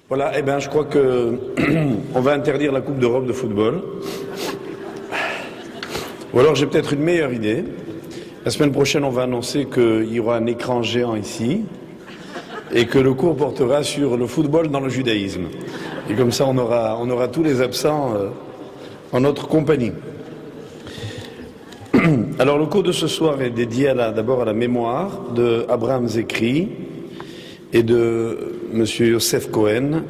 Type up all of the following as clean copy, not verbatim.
Voilà, eh bien, je crois que on va interdire la Coupe d'Europe de football. Ou alors j'ai peut-être une meilleure idée. La semaine prochaine, on va annoncer qu'il y aura un écran géant ici et que le cours portera sur le football dans le judaïsme. Et comme ça, on aura tous les absents en notre compagnie. Alors, le cours de ce soir est dédié d'abord à la mémoire de Abraham Zekri et de M. Yosef Cohen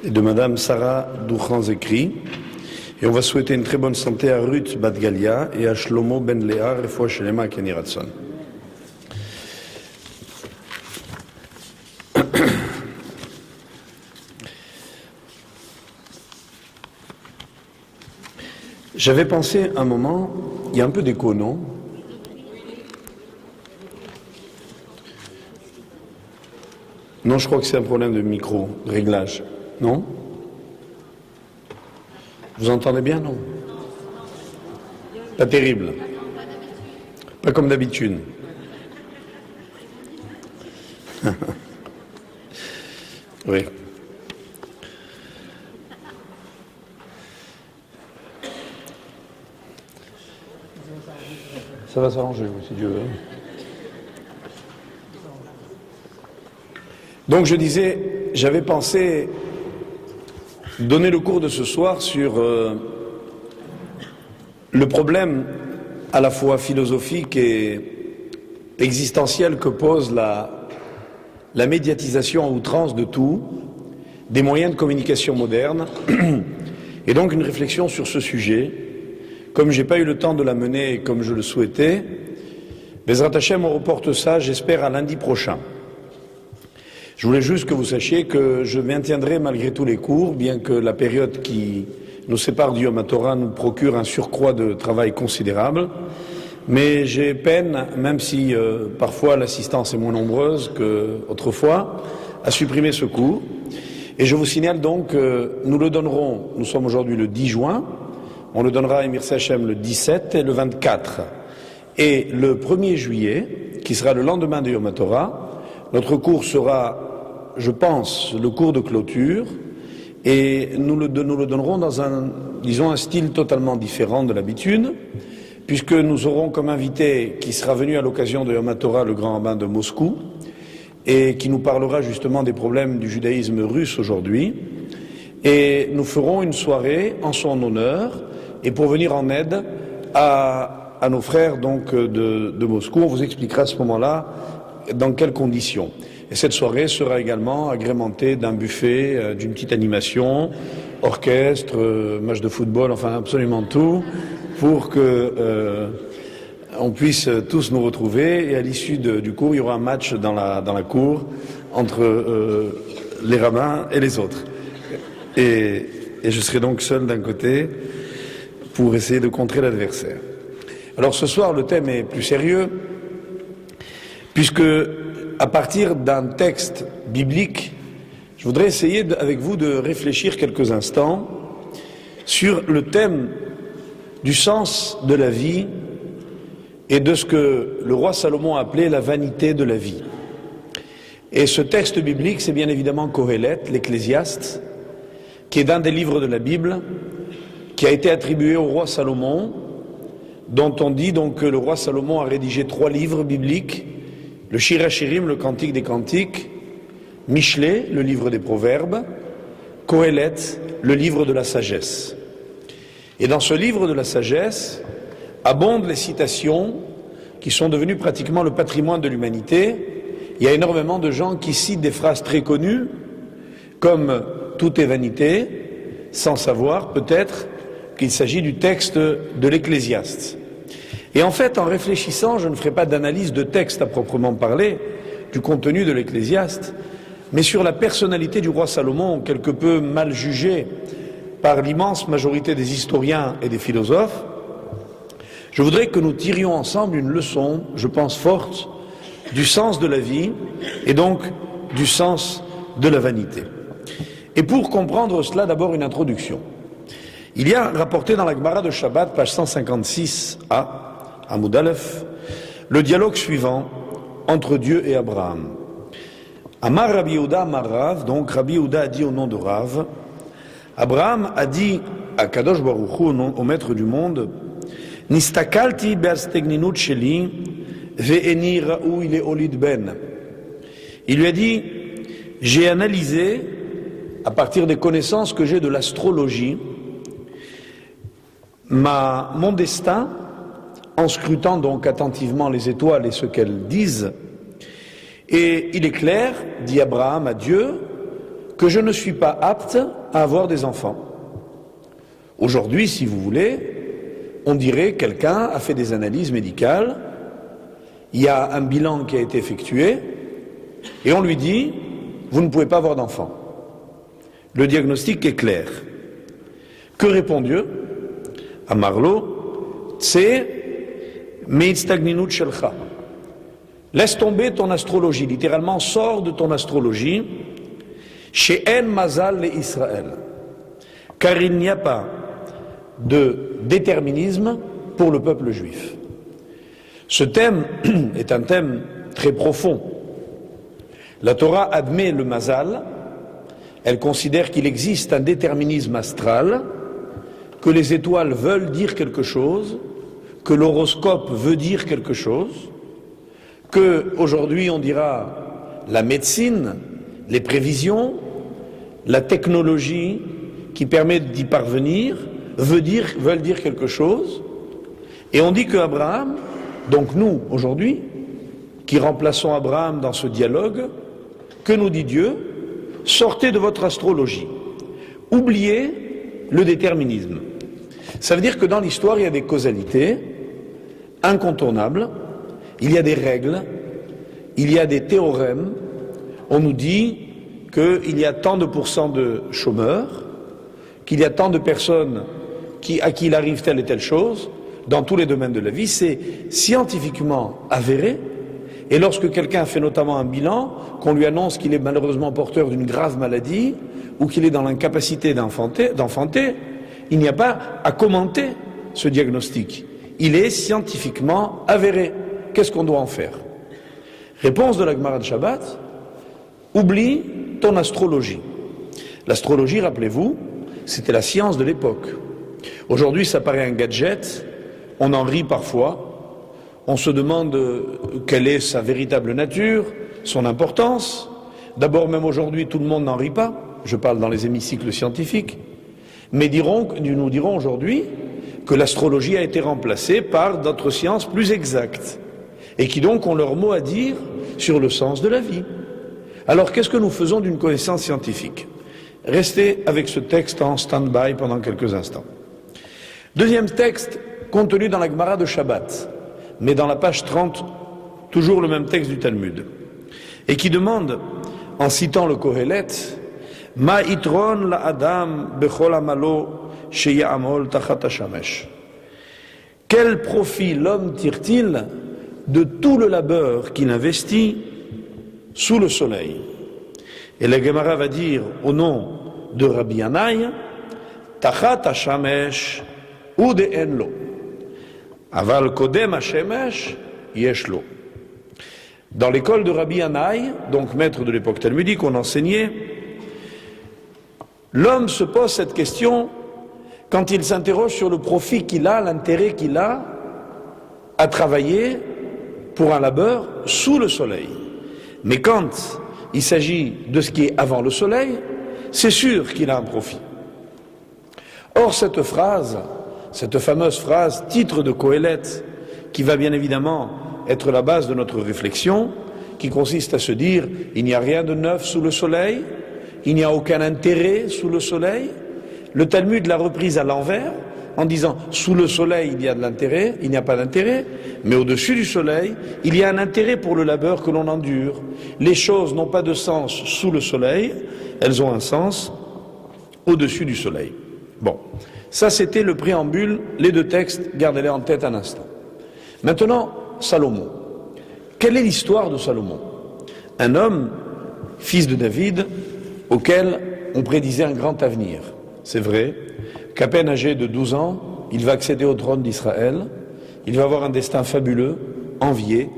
et de Mme Sarah Douchan Zekri. Et on va souhaiter une très bonne santé à Ruth Bat-Galia et à Shlomo Ben Léa, Refoua Shelema Kenny Ratson. J'avais pensé un moment, il y a un peu d'écho, non? Non, je crois que c'est un problème de micro, de réglage. Non? Vous entendez bien, non? Pas terrible. Pas comme d'habitude. Oui. Ça va s'arranger, si Dieu veut. Donc je disais, j'avais pensé donner le cours de ce soir sur le problème à la fois philosophique et existentiel que pose la médiatisation à outrance de tout, des moyens de communication modernes, et donc une réflexion sur ce sujet. Comme je n'ai pas eu le temps de la mener comme je le souhaitais, Bezrat Hashem, on reporte ça, j'espère, à lundi prochain. Je voulais juste que vous sachiez que je maintiendrai malgré tous les cours, bien que la période qui nous sépare du Yom HaTorah nous procure un surcroît de travail considérable. Mais j'ai peine, même si parfois l'assistance est moins nombreuse qu'autrefois, à supprimer ce cours. Et je vous signale donc que nous le donnerons, nous sommes aujourd'hui le 10 juin, on le donnera à Emir Sachem le 17 et le 24. Et le 1er juillet, qui sera le lendemain de Yom HaTorah, notre cours sera, je pense, le cours de clôture, et nous le donnerons dans un style totalement différent de l'habitude, puisque nous aurons comme invité, qui sera venu à l'occasion de Yom HaTorah, le grand rabbin de Moscou, et qui nous parlera justement des problèmes du judaïsme russe aujourd'hui. Et nous ferons une soirée en son honneur, et pour venir en aide à nos frères donc de Moscou. On vous expliquera à ce moment-là dans quelles conditions. Et cette soirée sera également agrémentée d'un buffet, d'une petite animation, orchestre, match de football, enfin absolument tout, pour que on puisse tous nous retrouver. Et à l'issue du cours, il y aura un match dans la cour entre les rabbins et les autres. Et je serai donc seul d'un côté pour essayer de contrer l'adversaire. Alors ce soir, le thème est plus sérieux, puisque à partir d'un texte biblique, je voudrais essayer avec vous de réfléchir quelques instants sur le thème du sens de la vie et de ce que le roi Salomon a appelé la vanité de la vie. Et ce texte biblique, c'est bien évidemment Kohélet, l'Ecclésiaste, qui est d'un des livres de la Bible, qui a été attribué au roi Salomon, dont on dit donc que le roi Salomon a rédigé 3 livres bibliques, le Shir HaShirim, le Cantique des Cantiques, Mishlé, le livre des Proverbes, Kohélet, le livre de la sagesse. Et dans ce livre de la sagesse abondent les citations qui sont devenues pratiquement le patrimoine de l'humanité. Il y a énormément de gens qui citent des phrases très connues, comme « tout est vanité », sans savoir peut-être qu'il s'agit du texte de l'Ecclésiaste. Et en fait, en réfléchissant, je ne ferai pas d'analyse de texte à proprement parler, du contenu de l'Ecclésiaste, mais sur la personnalité du roi Salomon, quelque peu mal jugée par l'immense majorité des historiens et des philosophes. Je voudrais que nous tirions ensemble une leçon, je pense forte, du sens de la vie et donc du sens de la vanité. Et pour comprendre cela, d'abord une introduction. Il y a rapporté dans la Gemara de Shabbat, page 156a, Amoud Aleph, le dialogue suivant entre Dieu et Abraham. Amar Rabbi Yehuda Amar Rav, donc Rabbi Yehuda a dit au nom de Rav, Abraham a dit à Kadosh Baruch Hu, au maître du monde, Nistakalti be'astegninut sheli ve'eni ra'ui le'olid ben. Il lui a dit, j'ai analysé, à partir des connaissances que j'ai de l'astrologie, mon destin, en scrutant donc attentivement les étoiles et ce qu'elles disent, et il est clair, dit Abraham à Dieu, que je ne suis pas apte à avoir des enfants. Aujourd'hui, si vous voulez, on dirait quelqu'un a fait des analyses médicales, il y a un bilan qui a été effectué, et on lui dit, vous ne pouvez pas avoir d'enfant. Le diagnostic est clair. Que répond Dieu? Amarlo, c'est meitstagninut shelcha. Laisse tomber ton astrologie, littéralement sors de ton astrologie, she'en mazal le Israël, car il n'y a pas de déterminisme pour le peuple juif. Ce thème est un thème très profond. La Torah admet le mazal, elle considère qu'il existe un déterminisme astral, que les étoiles veulent dire quelque chose, que l'horoscope veut dire quelque chose, que aujourd'hui on dira la médecine, les prévisions, la technologie qui permet d'y parvenir veulent dire quelque chose, et on dit que Abraham, donc nous aujourd'hui, qui remplaçons Abraham dans ce dialogue, que nous dit Dieu? Sortez de votre astrologie, oubliez le déterminisme. Ça veut dire que dans l'histoire il y a des causalités incontournables, il y a des règles, il y a des théorèmes. On nous dit qu'il y a tant de pourcents de chômeurs, qu'il y a tant de personnes à qui il arrive telle et telle chose, dans tous les domaines de la vie, c'est scientifiquement avéré. Et lorsque quelqu'un fait notamment un bilan, qu'on lui annonce qu'il est malheureusement porteur d'une grave maladie, ou qu'il est dans l'incapacité d'enfanter, il n'y a pas à commenter ce diagnostic. Il est scientifiquement avéré. Qu'est-ce qu'on doit en faire? Réponse de la Gemara de Shabbat, oublie ton astrologie. L'astrologie, rappelez-vous, c'était la science de l'époque. Aujourd'hui, ça paraît un gadget, on en rit parfois, on se demande quelle est sa véritable nature, son importance. D'abord, même aujourd'hui, tout le monde n'en rit pas, je parle dans les hémicycles scientifiques, mais nous dirons aujourd'hui que l'astrologie a été remplacée par d'autres sciences plus exactes, et qui donc ont leur mot à dire sur le sens de la vie. Alors qu'est-ce que nous faisons d'une connaissance scientifique? Restez avec ce texte en stand-by pendant quelques instants. Deuxième texte contenu dans la Gemara de Shabbat, mais dans la page 30, toujours le même texte du Talmud, et qui demande, en citant le Kohelet, Ma itron la Adam bechol amalo sheyamol tachat hashamesh. Quel profit l'homme tire-t-il de tout le labeur qu'il investit sous le soleil? Et la Gemara va dire au nom de Rabbi Yanaï, Tachat hashamesh ude'en lo. Aval kodem hashemesh yesh lo. Dans l'école de Rabbi Yanaï, donc maître de l'époque talmudique, on enseignait, l'homme se pose cette question quand il s'interroge sur le profit qu'il a, l'intérêt qu'il a à travailler pour un labeur sous le soleil. Mais quand il s'agit de ce qui est avant le soleil, c'est sûr qu'il a un profit. Or, cette phrase, cette fameuse phrase, titre de Kohelet, qui va bien évidemment être la base de notre réflexion, qui consiste à se dire, il n'y a rien de neuf sous le soleil, il n'y a aucun intérêt sous le soleil. Le Talmud l'a reprise à l'envers, en disant, sous le soleil il y a de l'intérêt, il n'y a pas d'intérêt, mais au-dessus du soleil, il y a un intérêt pour le labeur que l'on endure. Les choses n'ont pas de sens sous le soleil, elles ont un sens au-dessus du soleil. Bon, ça c'était le préambule, les deux textes, gardez-les en tête un instant. Maintenant, Salomon. Quelle est l'histoire de Salomon? Un homme, fils de David, auquel on prédisait un grand avenir. C'est vrai qu'à peine âgé de 12 ans, il va accéder au trône d'Israël, il va avoir un destin fabuleux, envié,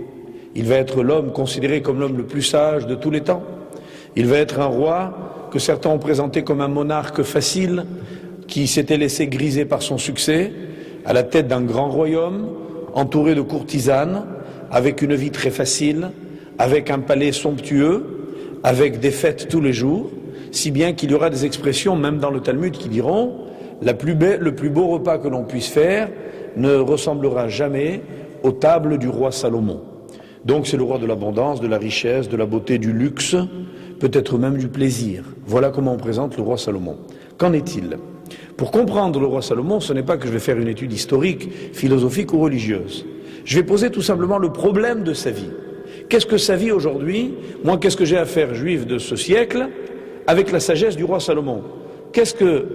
il va être l'homme considéré comme l'homme le plus sage de tous les temps, Il va être un roi que certains ont présenté comme un monarque facile, qui s'était laissé griser par son succès, à la tête d'un grand royaume, entouré de courtisanes, avec une vie très facile, avec un palais somptueux, avec des fêtes tous les jours, si bien qu'il y aura des expressions, même dans le Talmud, qui diront « le plus beau repas que l'on puisse faire ne ressemblera jamais aux tables du roi Salomon ». Donc c'est le roi de l'abondance, de la richesse, de la beauté, du luxe, peut-être même du plaisir. Voilà comment on présente le roi Salomon. Qu'en est-il? Pour comprendre le roi Salomon, ce n'est pas que je vais faire une étude historique, philosophique ou religieuse. Je vais poser tout simplement le problème de sa vie. Qu'est-ce que sa vie aujourd'hui? Moi, qu'est-ce que j'ai à faire, juif de ce siècle, avec la sagesse du roi Salomon? Qu'est-ce que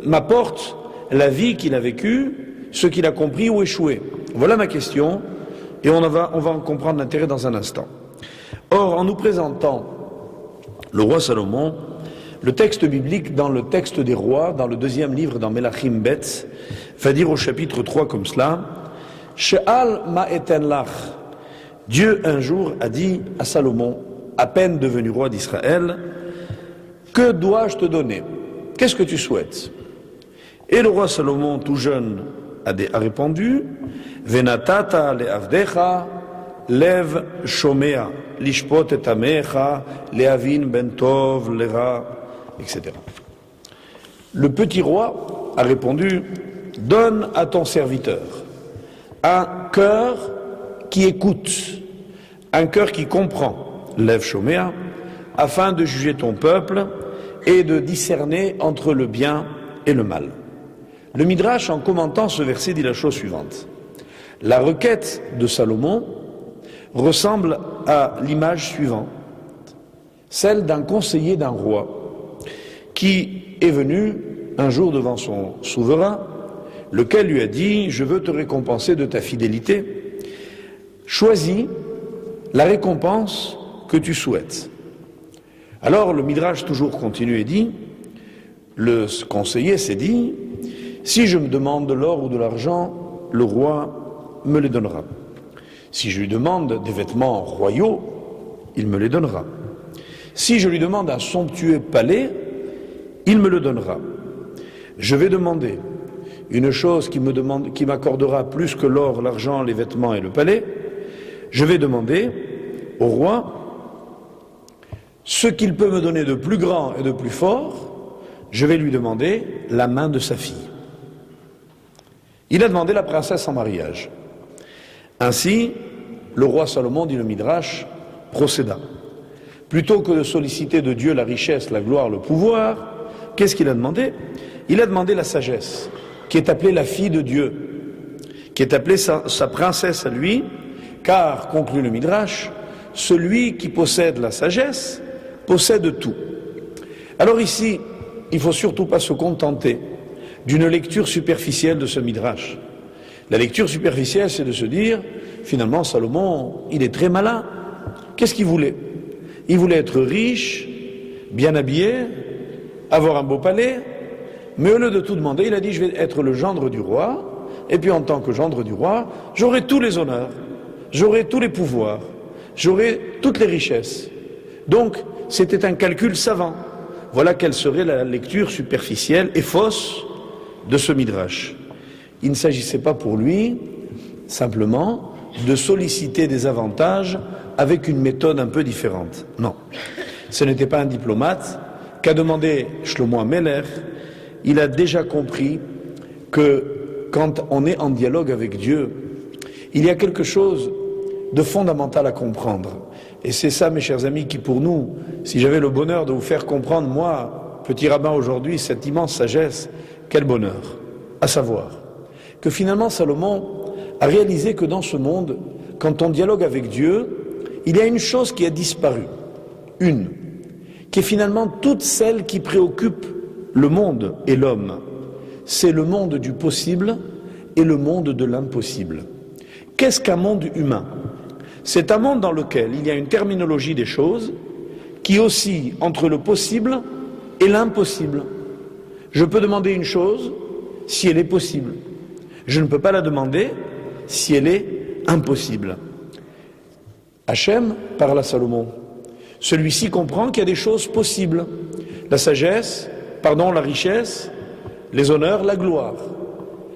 m'apporte la vie qu'il a vécue, ce qu'il a compris ou échoué? Voilà ma question, et on va en comprendre l'intérêt dans un instant. Or, en nous présentant le roi Salomon, le texte biblique dans le texte des rois, dans le deuxième livre, dans Melachim Bet, va dire au chapitre 3 comme cela, « She'al ma eten lach » Dieu un jour a dit à Salomon, à peine devenu roi d'Israël, « Que dois-je te donner? Qu'est-ce que tu souhaites ?» Et le roi Salomon, tout jeune, a répondu, « Venatata le'avdecha lev shomea lishpot et amecha le'avin ben tov lera » etc. Le petit roi a répondu, « Donne à ton serviteur un cœur qui écoute, un cœur qui comprend, lève Shoméa, afin de juger ton peuple et de discerner entre le bien et le mal. » Le Midrash, en commentant ce verset, dit la chose suivante. La requête de Salomon ressemble à l'image suivante, celle d'un conseiller d'un roi qui est venu un jour devant son souverain, lequel lui a dit « Je veux te récompenser de ta fidélité, choisis la récompense que tu souhaites. » Alors le Midrash toujours continue et dit, le conseiller s'est dit, si je me demande de l'or ou de l'argent, le roi me les donnera. Si je lui demande des vêtements royaux, il me les donnera. Si je lui demande un somptueux palais, il me le donnera. Je vais demander une chose qui m'accordera plus que l'or, l'argent, les vêtements et le palais. Je vais demander au roi ce qu'il peut me donner de plus grand et de plus fort. Je vais lui demander la main de sa fille. Il a demandé la princesse en mariage. Ainsi, le roi Salomon, dit le Midrash, procéda. Plutôt que de solliciter de Dieu la richesse, la gloire, le pouvoir, qu'est-ce qu'il a demandé? Il a demandé la sagesse, qui est appelée la fille de Dieu, qui est appelée sa princesse à lui, car, conclut le Midrash, celui qui possède la sagesse possède tout. Alors ici, il ne faut surtout pas se contenter d'une lecture superficielle de ce Midrash. La lecture superficielle, c'est de se dire, finalement, Salomon, il est très malin. Qu'est-ce qu'il voulait? Il voulait être riche, bien habillé, avoir un beau palais, mais au lieu de tout demander, il a dit, je vais être le gendre du roi, et puis en tant que gendre du roi, j'aurai tous les honneurs, j'aurai tous les pouvoirs, j'aurai toutes les richesses. Donc, c'était un calcul savant. Voilà quelle serait la lecture superficielle et fausse de ce Midrash. Il ne s'agissait pas pour lui, simplement, de solliciter des avantages avec une méthode un peu différente. Non. Ce n'était pas un diplomate qu'a demandé Shlomo Amelech. Il a déjà compris que quand on est en dialogue avec Dieu, il y a quelque chose de fondamental à comprendre. Et c'est ça, mes chers amis, qui pour nous, si j'avais le bonheur de vous faire comprendre, moi, petit rabbin aujourd'hui, cette immense sagesse, quel bonheur, à savoir que finalement Salomon a réalisé que dans ce monde, quand on dialogue avec Dieu, il y a une chose qui a disparu, une, qui est finalement toute celle qui préoccupe le monde et l'homme. C'est le monde du possible et le monde de l'impossible. Qu'est-ce qu'un monde humain? C'est un monde dans lequel il y a une terminologie des choses qui oscille entre le possible et l'impossible. Je peux demander une chose si elle est possible. Je ne peux pas la demander si elle est impossible. Hachem parle à Salomon. Celui-ci comprend qu'il y a des choses possibles. La sagesse, la richesse, les honneurs, la gloire.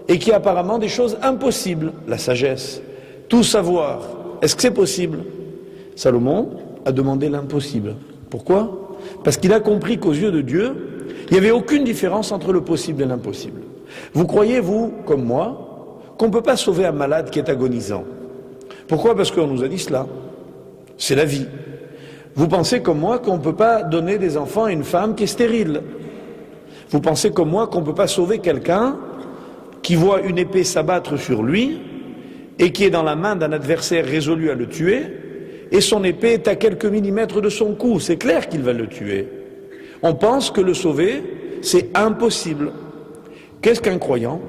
Et qu'il y a apparemment des choses impossibles. La sagesse, tout savoir. Est-ce que c'est possible? Salomon a demandé l'impossible. Pourquoi? Parce qu'il a compris qu'aux yeux de Dieu, il n'y avait aucune différence entre le possible et l'impossible. Vous croyez, vous, comme moi, qu'on ne peut pas sauver un malade qui est agonisant? Pourquoi? Parce qu'on nous a dit cela. C'est la vie. Vous pensez comme moi qu'on ne peut pas donner des enfants à une femme qui est stérile. Vous pensez comme moi qu'on ne peut pas sauver quelqu'un qui voit une épée s'abattre sur lui et qui est dans la main d'un adversaire résolu à le tuer, et son épée est à quelques millimètres de son cou. C'est clair qu'il va le tuer. On pense que le sauver, c'est impossible. Qu'est-ce qu'un croyant?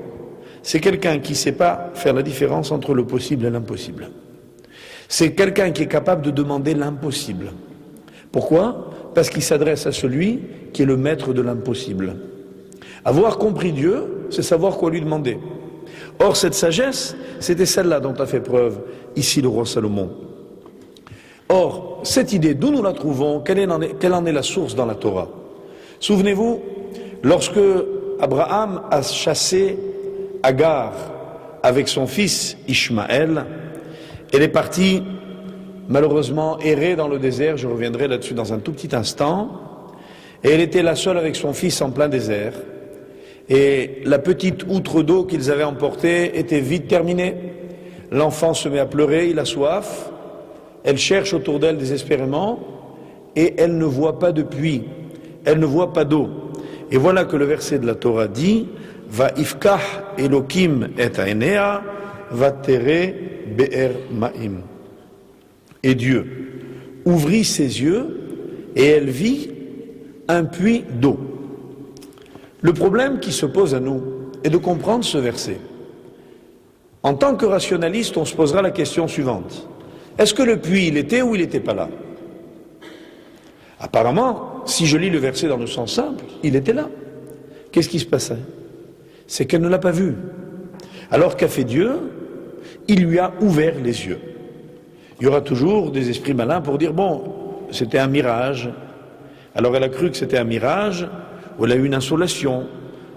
C'est quelqu'un qui ne sait pas faire la différence entre le possible et l'impossible. C'est quelqu'un qui est capable de demander l'impossible. Pourquoi? Parce qu'il s'adresse à celui qui est le maître de l'impossible. Avoir compris Dieu, c'est savoir quoi lui demander. Or, cette sagesse, c'était celle-là dont a fait preuve ici le roi Salomon. Or, cette idée, d'où nous la trouvons? Quelle en est la source dans la Torah? Souvenez-vous, lorsque Abraham a chassé Agar avec son fils Ishmaël, elle est partie malheureusement errer dans le désert, je reviendrai là-dessus dans un tout petit instant, et elle était la seule avec son fils en plein désert, et la petite outre d'eau qu'ils avaient emportée était vite terminée. L'enfant se met à pleurer, il a soif, elle cherche autour d'elle désespérément, et elle ne voit pas de puits, elle ne voit pas d'eau. Et voilà que le verset de la Torah dit, Va ifkah Elokim et aenea, va tere be'er ma'im. Et Dieu ouvrit ses yeux et elle vit un puits d'eau. Le problème qui se pose à nous est de comprendre ce verset. En tant que rationaliste, on se posera la question suivante. Est-ce que le puits, il était ou il n'était pas là? Apparemment, si je lis le verset dans le sens simple, il était là. Qu'est-ce qui se passait? C'est qu'elle ne l'a pas vu. Alors qu'a fait Dieu? Il lui a ouvert les yeux. Il y aura toujours des esprits malins pour dire, bon, c'était un mirage. Alors elle a cru que c'était un mirage, ou elle a eu une insolation,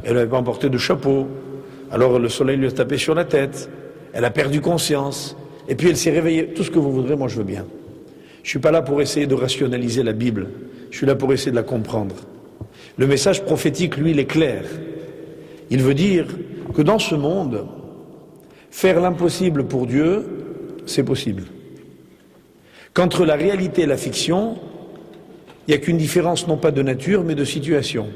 elle n'avait pas emporté de chapeau, alors le soleil lui a tapé sur la tête, elle a perdu conscience, et puis elle s'est réveillée. Tout ce que vous voudrez, moi je veux bien. Je ne suis pas là pour essayer de rationaliser la Bible, je suis là pour essayer de la comprendre. Le message prophétique, lui, il est clair. Il veut dire que dans ce monde, faire l'impossible pour Dieu, c'est possible. Qu'entre la réalité et la fiction, il n'y a qu'une différence non pas de nature, mais de situation.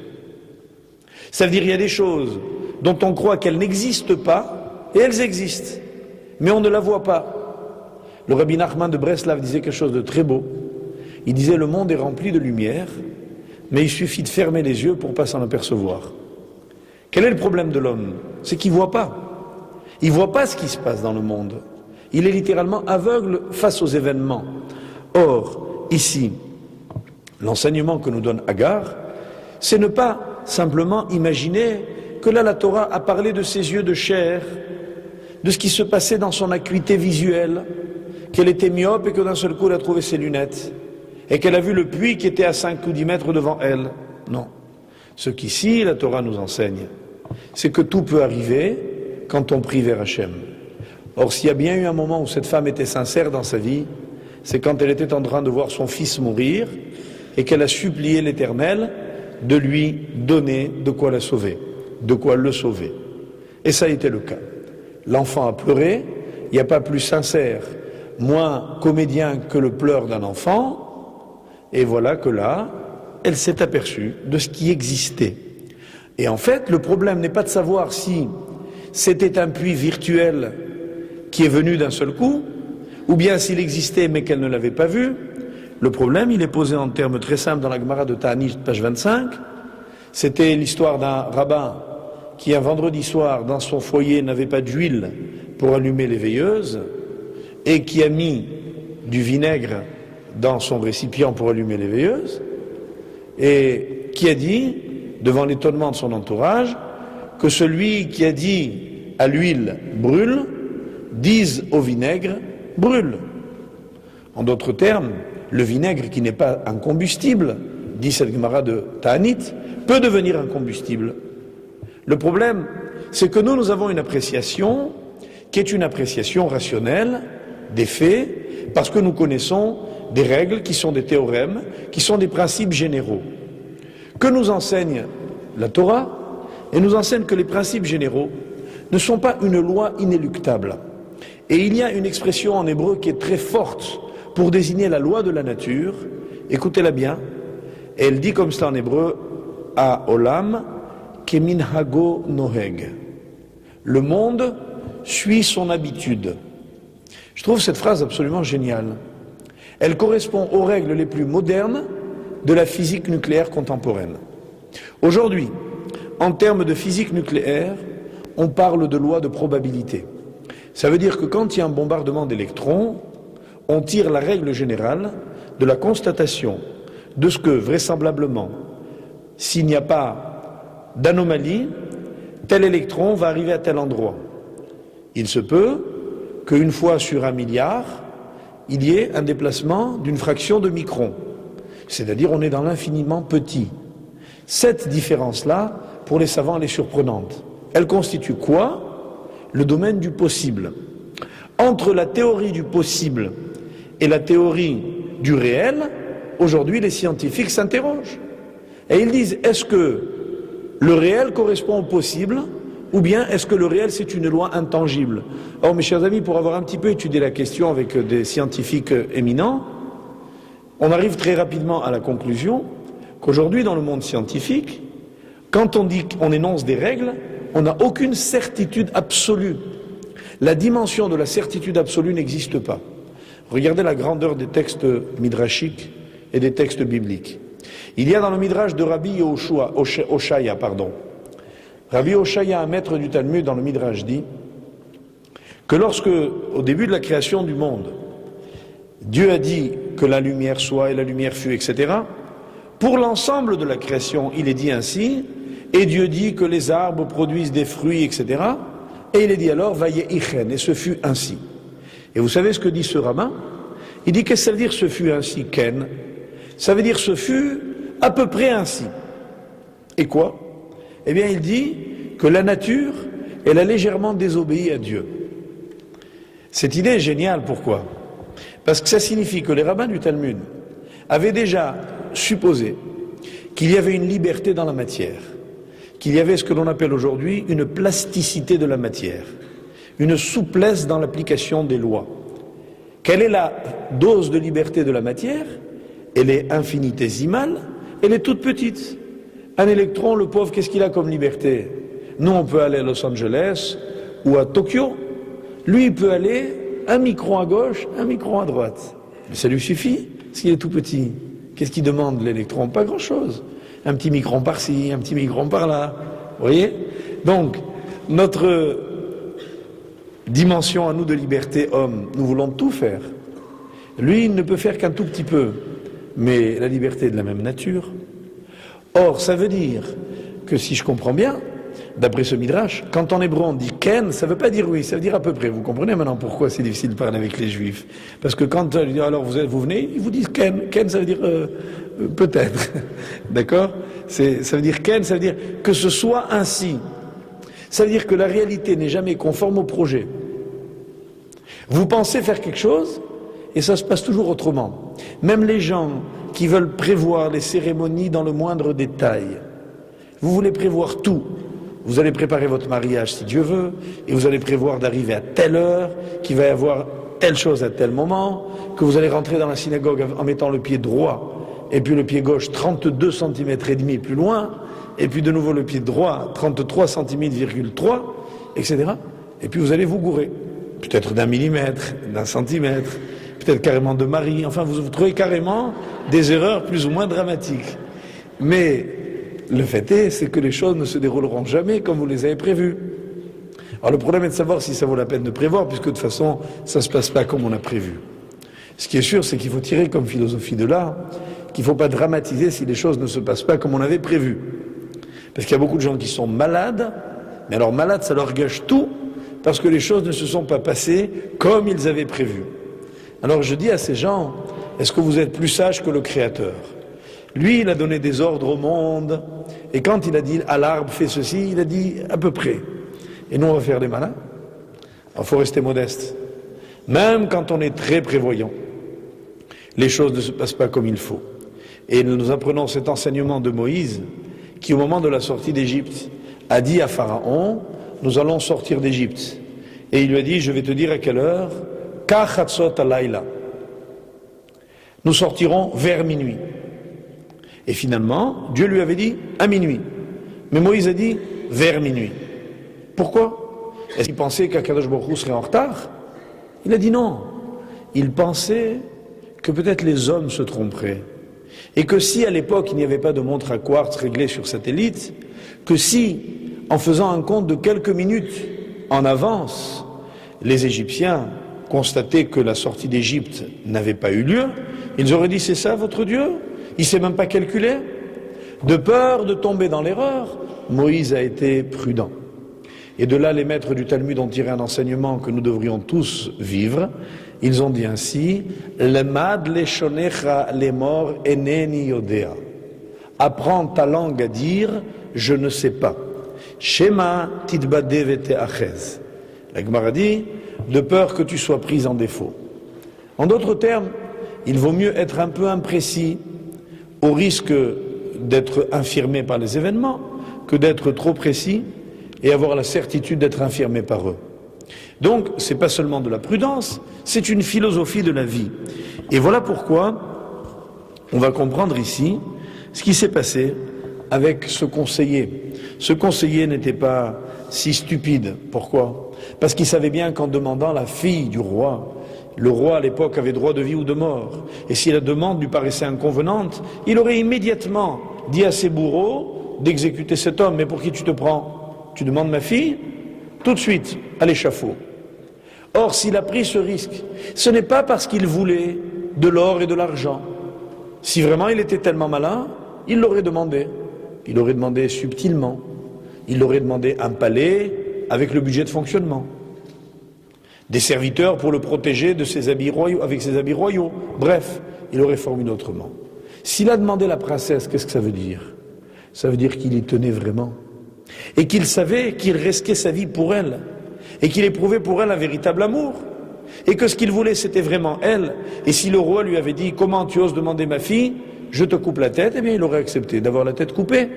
Ça veut dire qu'il y a des choses dont on croit qu'elles n'existent pas, et elles existent, mais on ne la voit pas. Le Rabbi Nachman de Breslav disait quelque chose de très beau. Il disait, le monde est rempli de lumière, mais il suffit de fermer les yeux pour ne pas s'en apercevoir. Quel est le problème de l'homme? C'est qu'il ne voit pas. Il ne voit pas ce qui se passe dans le monde. Il est littéralement aveugle face aux événements. Or, ici, l'enseignement que nous donne Agar, c'est ne pas simplement imaginer que là la Torah a parlé de ses yeux de chair, de ce qui se passait dans son acuité visuelle, qu'elle était myope et que d'un seul coup elle a trouvé ses lunettes, et qu'elle a vu le puits qui était à 5 ou 10 mètres devant elle. Non. Ce qu'ici la Torah nous enseigne, c'est que tout peut arriver quand on prie vers Hachem. Or, s'il y a bien eu un moment où cette femme était sincère dans sa vie, c'est quand elle était en train de voir son fils mourir et qu'elle a supplié l'Éternel de lui donner de quoi la sauver, de quoi le sauver. Et ça a été le cas. L'enfant a pleuré, il n'y a pas plus sincère, moins comédien que le pleur d'un enfant, et voilà que là, elle s'est aperçue de ce qui existait. Et en fait, le problème n'est pas de savoir si c'était un puits virtuel qui est venu d'un seul coup, ou bien s'il existait mais qu'elle ne l'avait pas vu. Le problème, il est posé en termes très simples dans la Gemara de Ta'anit, page 25. C'était l'histoire d'un rabbin qui, un vendredi soir, dans son foyer, n'avait pas d'huile pour allumer les veilleuses, et qui a mis du vinaigre dans son récipient pour allumer les veilleuses, et qui a dit, devant l'étonnement de son entourage, que celui qui a dit à l'huile brûle, dise au vinaigre brûle. En d'autres termes, le vinaigre qui n'est pas un combustible, dit cette Gemara de Ta'anit, peut devenir un combustible. Le problème, c'est que nous avons une appréciation qui est une appréciation rationnelle des faits, parce que nous connaissons des règles qui sont des théorèmes, qui sont des principes généraux, que nous enseigne la Torah, et nous enseigne que les principes généraux ne sont pas une loi inéluctable. Et il y a une expression en hébreu qui est très forte pour désigner la loi de la nature, écoutez-la bien, et elle dit comme ça en hébreu, à Olam, keminhago noheg. Le monde suit son habitude. Je trouve cette phrase absolument géniale. Elle correspond aux règles les plus modernes de la physique nucléaire contemporaine. Aujourd'hui, en termes de physique nucléaire, on parle de loi de probabilité. Ça veut dire que quand il y a un bombardement d'électrons, on tire la règle générale de la constatation de ce que, vraisemblablement, s'il n'y a pas d'anomalie, tel électron va arriver à tel endroit. Il se peut qu'une fois sur 1 milliard, il y ait un déplacement d'une fraction de micron. C'est-à-dire on est dans l'infiniment petit. Cette différence-là, pour les savants, elle est surprenante. Elle constitue quoi? Le domaine du possible. Entre la théorie du possible et la théorie du réel, aujourd'hui les scientifiques s'interrogent. Et ils disent, est-ce que le réel correspond au possible, ou bien est-ce que le réel c'est une loi intangible? Or mes chers amis, pour avoir un petit peu étudié la question avec des scientifiques éminents, on arrive très rapidement à la conclusion qu'aujourd'hui dans le monde scientifique, quand on dit qu'on énonce des règles, on n'a aucune certitude absolue. La dimension de la certitude absolue n'existe pas. Regardez la grandeur des textes midrashiques et des textes bibliques. Il y a dans le midrash de Rabbi Oshaya, Rabbi Oshaya, un maître du Talmud dans le midrash, dit que lorsque, au début de la création du monde, Dieu a dit que la lumière soit et la lumière fut, etc., pour l'ensemble de la création, il est dit ainsi, et Dieu dit que les arbres produisent des fruits, etc., et il est dit alors, vaillez ichen, et ce fut ainsi. Et vous savez ce que dit ce rabbin? Il dit, qu'est-ce que ça veut dire ce fut ainsi, ken? Ça veut dire ce fut à peu près ainsi. Et quoi? Eh bien, il dit que la nature, elle a légèrement désobéi à Dieu. Cette idée est géniale, pourquoi? Parce que ça signifie que les rabbins du Talmud avaient déjà supposé qu'il y avait une liberté dans la matière, qu'il y avait ce que l'on appelle aujourd'hui une plasticité de la matière, une souplesse dans l'application des lois. Quelle est la dose de liberté de la matière? Elle est infinitésimale, elle est toute petite. Un électron, le pauvre, qu'est-ce qu'il a comme liberté? Nous, on peut aller à Los Angeles ou à Tokyo. Lui, il peut aller un micron à gauche, un micron à droite. Mais ça lui suffit, parce qu'il est tout petit. Qu'est-ce qu'il demande, l'électron? Pas grand-chose. Un petit micron par-ci, un petit micron par-là. Vous voyez? Donc, notre dimension à nous de liberté homme, nous voulons tout faire. Lui, il ne peut faire qu'un tout petit peu. Mais la liberté est de la même nature. Or, ça veut dire que si je comprends bien, d'après ce midrash, quand en hébreu on dit ken, ça ne veut pas dire oui, ça veut dire à peu près. Vous comprenez maintenant pourquoi c'est difficile de parler avec les juifs? Parce que quand alors vous venez, ils vous disent ken. Ken, ça veut dire peut-être. D'accord? Ça veut dire ken, ça veut dire que ce soit ainsi. Ça veut dire que la réalité n'est jamais conforme au projet. Vous pensez faire quelque chose, et ça se passe toujours autrement. Même les gens qui veulent prévoir les cérémonies dans le moindre détail, vous voulez prévoir tout. Vous allez préparer votre mariage si Dieu veut, et vous allez prévoir d'arriver à telle heure, qu'il va y avoir telle chose à tel moment, que vous allez rentrer dans la synagogue en mettant le pied droit, et puis le pied gauche 32 cm et demi plus loin, et puis de nouveau le pied droit 33 cm,3, etc. Et puis vous allez vous gourer. Peut-être d'un millimètre, d'un centimètre, peut-être carrément de Marie, enfin vous trouvez carrément des erreurs plus ou moins dramatiques. Mais le fait est, c'est que les choses ne se dérouleront jamais comme vous les avez prévues. Alors le problème est de savoir si ça vaut la peine de prévoir, puisque de toute façon, ça ne se passe pas comme on a prévu. Ce qui est sûr, c'est qu'il faut tirer comme philosophie de là, qu'il ne faut pas dramatiser si les choses ne se passent pas comme on avait prévu. Parce qu'il y a beaucoup de gens qui sont malades, mais alors malades, ça leur gâche tout, parce que les choses ne se sont pas passées comme ils avaient prévu. Alors je dis à ces gens, est-ce que vous êtes plus sage que le Créateur? Lui, il a donné des ordres au monde, et quand il a dit à l'arbre fais ceci, il a dit à peu près. Et nous, on va faire des malins. Il faut rester modeste. Même quand on est très prévoyant, les choses ne se passent pas comme il faut. Et nous apprenons cet enseignement de Moïse, qui au moment de la sortie d'Égypte, a dit à Pharaon, nous allons sortir d'Égypte. Et il lui a dit, je vais te dire à quelle heure, Kachatzot alayla. Nous sortirons vers minuit. Et finalement, Dieu lui avait dit à minuit. Mais Moïse a dit vers minuit. Pourquoi? Est-ce qu'il pensait qu'Akadosh Baruch Hu serait en retard? Il a dit non. Il pensait que peut-être les hommes se tromperaient. Et que si à l'époque il n'y avait pas de montre à quartz réglée sur satellite, que si, en faisant un compte de quelques minutes en avance, les Égyptiens constataient que la sortie d'Égypte n'avait pas eu lieu, ils auraient dit c'est ça votre Dieu? Il ne sait même pas calculer. De peur de tomber dans l'erreur, Moïse a été prudent. Et de là, les maîtres du Talmud ont tiré un enseignement que nous devrions tous vivre. Ils ont dit ainsi, Lemad leshonecha lemor eneni yodea. Apprends ta langue à dire, je ne sais pas. Shema tidbade vete achez. La Gemara dit, de peur que tu sois pris en défaut. En d'autres termes, il vaut mieux être un peu imprécis, au risque d'être infirmé par les événements, que d'être trop précis et avoir la certitude d'être infirmé par eux. Donc, ce n'est pas seulement de la prudence, c'est une philosophie de la vie. Et voilà pourquoi on va comprendre ici ce qui s'est passé avec ce conseiller. Ce conseiller n'était pas si stupide. Pourquoi? Parce qu'il savait bien qu'en demandant la fille du roi, le roi à l'époque avait droit de vie ou de mort. Et si la demande lui paraissait inconvenante, il aurait immédiatement dit à ses bourreaux d'exécuter cet homme. Mais pour qui tu te prends? Tu demandes ma fille? Tout de suite, à l'échafaud. Or, s'il a pris ce risque, ce n'est pas parce qu'il voulait de l'or et de l'argent. Si vraiment il était tellement malin, il l'aurait demandé. Il l'aurait demandé subtilement. Il l'aurait demandé un palais avec le budget de fonctionnement. Des serviteurs pour le protéger de ses habits royaux, avec ses habits royaux. Bref, il aurait formulé autrement. S'il a demandé la princesse, qu'est-ce que ça veut dire? Ça veut dire qu'il y tenait vraiment. Et qu'il savait qu'il risquait sa vie pour elle. Et qu'il éprouvait pour elle un véritable amour. Et que ce qu'il voulait, c'était vraiment elle. Et si le roi lui avait dit, comment tu oses demander ma fille? Je te coupe la tête, eh bien il aurait accepté d'avoir la tête coupée.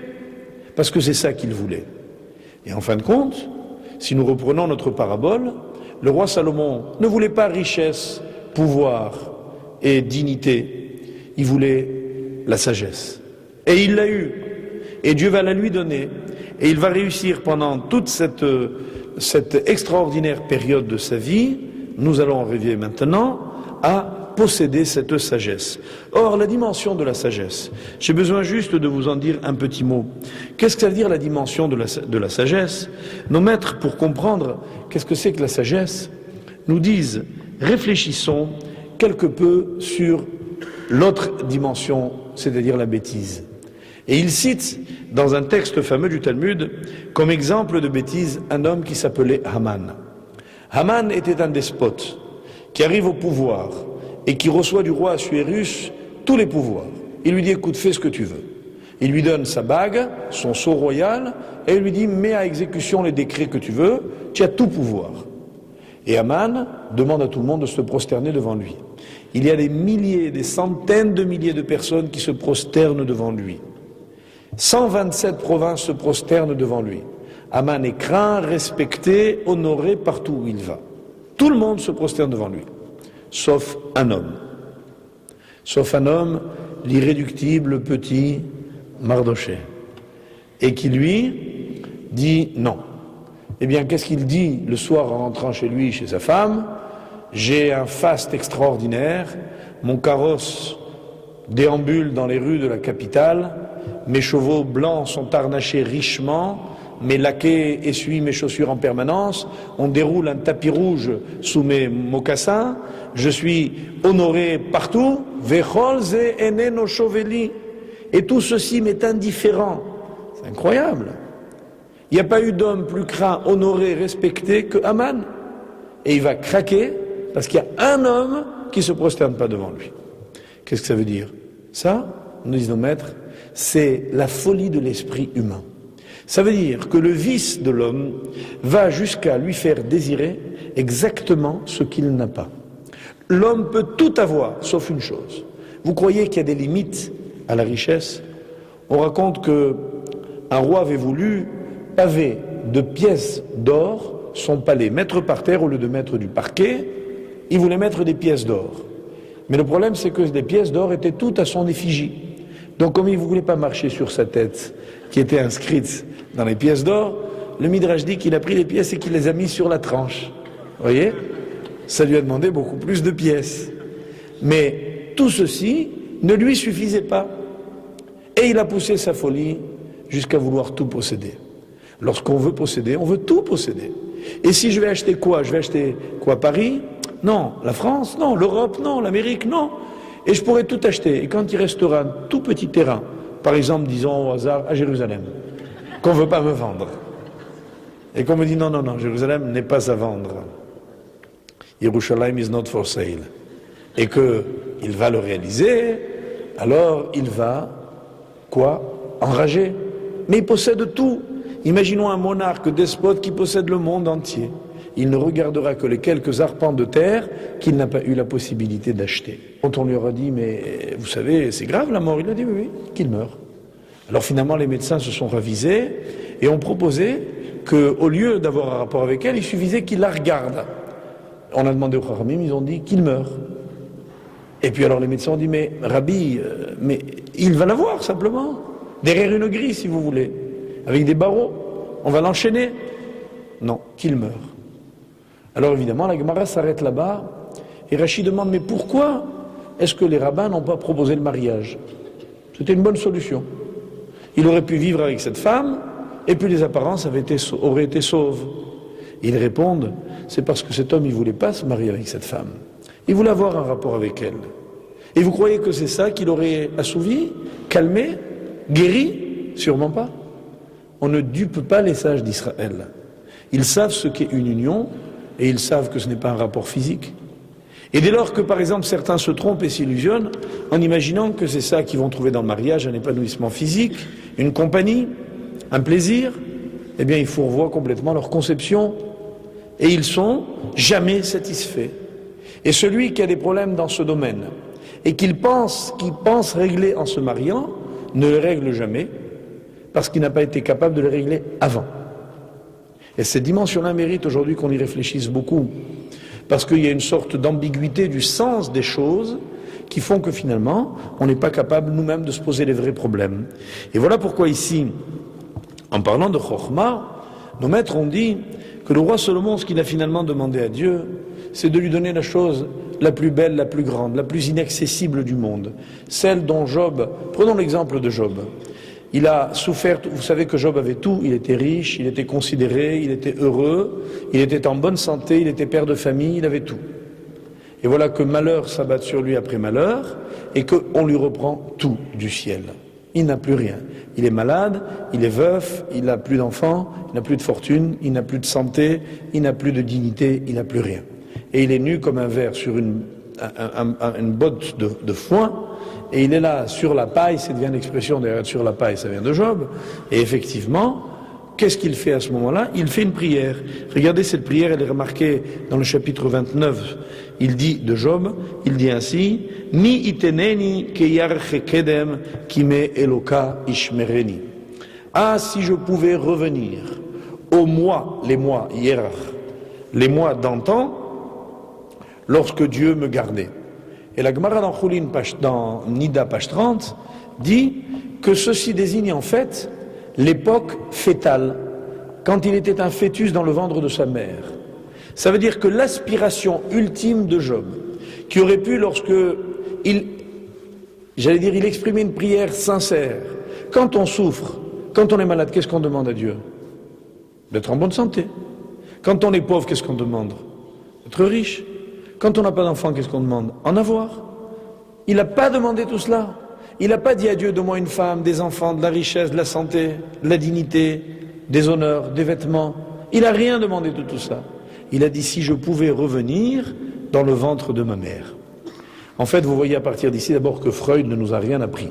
Parce que c'est ça qu'il voulait. Et en fin de compte, si nous reprenons notre parabole, le roi Salomon ne voulait pas richesse, pouvoir et dignité. Il voulait la sagesse. Et il l'a eu. Et Dieu va la lui donner. Et il va réussir pendant toute cette extraordinaire période de sa vie, nous allons arriver maintenant à posséder cette sagesse. Or, la dimension de la sagesse, j'ai besoin juste de vous en dire un petit mot. Qu'est-ce que ça veut dire la dimension de la sagesse? Nos maîtres, pour comprendre qu'est-ce que c'est que la sagesse, nous disent, réfléchissons quelque peu sur l'autre dimension, c'est-à-dire la bêtise. Et il cite, dans un texte fameux du Talmud, comme exemple de bêtise, un homme qui s'appelait Haman. Haman était un despote qui arrive au pouvoir et qui reçoit du roi Assuérus tous les pouvoirs. Il lui dit, écoute, fais ce que tu veux. Il lui donne sa bague, son sceau royal, et il lui dit, mets à exécution les décrets que tu veux, tu as tout pouvoir. Et Haman demande à tout le monde de se prosterner devant lui. Il y a des milliers, des centaines de milliers de personnes qui se prosternent devant lui. 127 provinces se prosternent devant lui. Haman est craint, respecté, honoré partout où il va. Tout le monde se prosterne devant lui, sauf un homme. Sauf un homme, l'irréductible petit Mardoché. Et qui lui dit non. Eh bien, qu'est-ce qu'il dit le soir en rentrant chez lui, chez sa femme? J'ai un faste extraordinaire, mon carrosse déambule dans les rues de la capitale, mes chevaux blancs sont harnachés richement, mes laquais essuient mes chaussures en permanence, on déroule un tapis rouge sous mes mocassins, je suis honoré partout, et tout ceci m'est indifférent. C'est incroyable. Il n'y a pas eu d'homme plus craint, honoré, respecté que Haman. Et il va craquer parce qu'il y a un homme qui ne se prosterne pas devant lui. Qu'est-ce que ça veut dire? Ça, nous disent nos maîtres, c'est la folie de l'esprit humain. Ça veut dire que le vice de l'homme va jusqu'à lui faire désirer exactement ce qu'il n'a pas. L'homme peut tout avoir, sauf une chose. Vous croyez qu'il y a des limites à la richesse? On raconte qu'un roi avait voulu paver de pièces d'or son palais, mettre par terre au lieu de mettre du parquet, il voulait mettre des pièces d'or. Mais le problème, c'est que les pièces d'or étaient toutes à son effigie. Donc comme il ne voulait pas marcher sur sa tête, qui était inscrite dans les pièces d'or, le Midrash dit qu'il a pris les pièces et qu'il les a mises sur la tranche. Vous voyez? Ça lui a demandé beaucoup plus de pièces. Mais tout ceci ne lui suffisait pas. Et il a poussé sa folie jusqu'à vouloir tout posséder. Lorsqu'on veut posséder, on veut tout posséder. Et si je vais acheter quoi? Je vais acheter quoi? Paris? Non. La France? Non. L'Europe? Non. L'Amérique? Non. Et je pourrais tout acheter. Et quand il restera un tout petit terrain, par exemple, disons au hasard, à Jérusalem, qu'on ne veut pas me vendre, et qu'on me dit non, non, non, Jérusalem n'est pas à vendre. Yerushalayim is not for sale. Et qu'il va le réaliser, alors il va, quoi? Enrager. Mais il possède tout. Imaginons un monarque despote qui possède le monde entier. Il ne regardera que les quelques arpents de terre qu'il n'a pas eu la possibilité d'acheter. Quand on lui aura dit, mais vous savez, c'est grave la mort, il a dit oui, oui, qu'il meure. Alors finalement, les médecins se sont ravisés et ont proposé qu'au lieu d'avoir un rapport avec elle, il suffisait qu'il la regarde. On a demandé au Kharamim, ils ont dit qu'il meurt. Et puis alors les médecins ont dit, mais Rabbi, mais il va la voir simplement, derrière une grille si vous voulez, avec des barreaux, on va l'enchaîner. Non, qu'il meurt. Alors évidemment, la Gemara s'arrête là-bas, et Rachid demande, mais pourquoi est-ce que les rabbins n'ont pas proposé le mariage? C'était une bonne solution. Il aurait pu vivre avec cette femme, et puis les apparences auraient été sauves. Ils répondent, c'est parce que cet homme, il ne voulait pas se marier avec cette femme. Il voulait avoir un rapport avec elle. Et vous croyez que c'est ça qu'il aurait assouvi, calmé, guéri? Sûrement pas. On ne dupe pas les sages d'Israël. Ils savent ce qu'est une union, et ils savent que ce n'est pas un rapport physique. Et dès lors que, par exemple, certains se trompent et s'illusionnent, en imaginant que c'est ça qu'ils vont trouver dans le mariage, un épanouissement physique, une compagnie, un plaisir, eh bien, ils fourvoient complètement leur conception, et ils sont jamais satisfaits. Et celui qui a des problèmes dans ce domaine, et qui pense régler en se mariant, ne les règle jamais, parce qu'il n'a pas été capable de les régler avant. Et cette dimension-là mérite aujourd'hui qu'on y réfléchisse beaucoup, parce qu'il y a une sorte d'ambiguïté du sens des choses qui font que finalement, on n'est pas capable nous-mêmes de se poser les vrais problèmes. Et voilà pourquoi ici, en parlant de Chokhmah, nos maîtres ont dit que le roi Salomon, ce qu'il a finalement demandé à Dieu, c'est de lui donner la chose la plus belle, la plus grande, la plus inaccessible du monde. Celle dont Job, prenons l'exemple de Job. Il a souffert, vous savez que Job avait tout, il était riche, il était considéré, il était heureux, il était en bonne santé, il était père de famille, il avait tout. Et voilà que malheur s'abatte sur lui après malheur, et qu'on lui reprend tout du ciel. Il n'a plus rien. Il est malade, il est veuf, il n'a plus d'enfants, il n'a plus de fortune, il n'a plus de santé, il n'a plus de dignité, il n'a plus rien. Et il est nu comme un ver sur une botte de foin, et il est là sur la paille, ça devient l'expression derrière sur la paille, ça vient de Job, et effectivement, qu'est-ce qu'il fait à ce moment-là? Il fait une prière. Regardez cette prière, elle est remarquée dans le chapitre 29, il dit de Job, il dit ainsi, Mi iteneni keyarche kedem kime eloka ishmereni. Ah, si je pouvais revenir aux mois, les mois, hierach, les mois d'antan, lorsque Dieu me gardait. Et la Gemara dans Choulin, dans Nida, page 30, dit que ceci désigne en fait l'époque fétale, quand il était un fœtus dans le ventre de sa mère. Ça veut dire que l'aspiration ultime de Job, qui aurait pu, lorsque il exprimait une prière sincère, quand on souffre, quand on est malade, qu'est-ce qu'on demande à Dieu? D'être en bonne santé. Quand on est pauvre, qu'est-ce qu'on demande? D'être riche. Quand on n'a pas d'enfant, qu'est-ce qu'on demande? En avoir. Il n'a pas demandé tout cela. Il n'a pas dit à Dieu, donne-moi une femme, des enfants, de la richesse, de la santé, de la dignité, des honneurs, des vêtements. Il n'a rien demandé de tout ça. Il a dit, si je pouvais revenir dans le ventre de ma mère. En fait, vous voyez à partir d'ici d'abord que Freud ne nous a rien appris.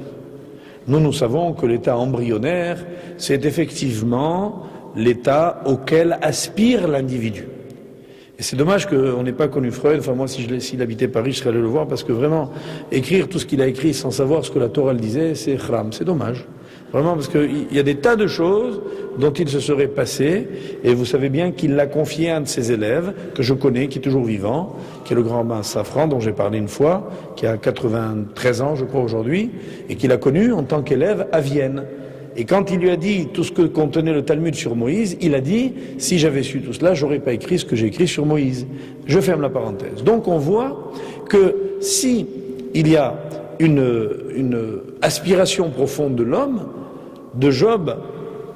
Nous savons que l'état embryonnaire, c'est effectivement l'état auquel aspire l'individu. Et c'est dommage qu'on n'ait pas connu Freud. Enfin, moi, s'il habitait Paris, je serais allé le voir, parce que vraiment, écrire tout ce qu'il a écrit sans savoir ce que la Torah le disait, c'est khram, c'est dommage. Vraiment, parce qu'il y a des tas de choses dont il se serait passé, et vous savez bien qu'il l'a confié à un de ses élèves, que je connais, qui est toujours vivant, qui est le grand Abbin Safran, dont j'ai parlé une fois, qui a 93 ans, je crois, aujourd'hui, et qu'il a connu en tant qu'élève à Vienne. Et quand il lui a dit tout ce que contenait le Talmud sur Moïse, il a dit, si j'avais su tout cela, j'aurais pas écrit ce que j'ai écrit sur Moïse. Je ferme la parenthèse. Donc on voit que si il y a une aspiration profonde de l'homme, de Job,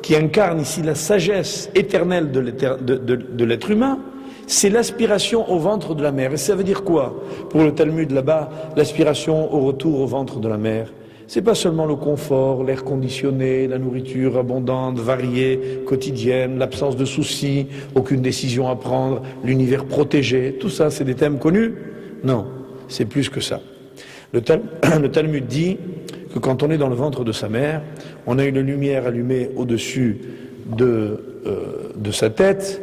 qui incarne ici la sagesse éternelle de l'être humain, c'est l'aspiration au ventre de la mer. Et ça veut dire quoi? Pour le Talmud là-bas, l'aspiration au retour au ventre de la mer. C'est pas seulement le confort, l'air conditionné, la nourriture abondante, variée, quotidienne, l'absence de soucis, aucune décision à prendre, l'univers protégé, tout ça, c'est des thèmes connus? Non, c'est plus que ça. Le Talmud dit que quand on est dans le ventre de sa mère, on a une lumière allumée au-dessus de sa tête,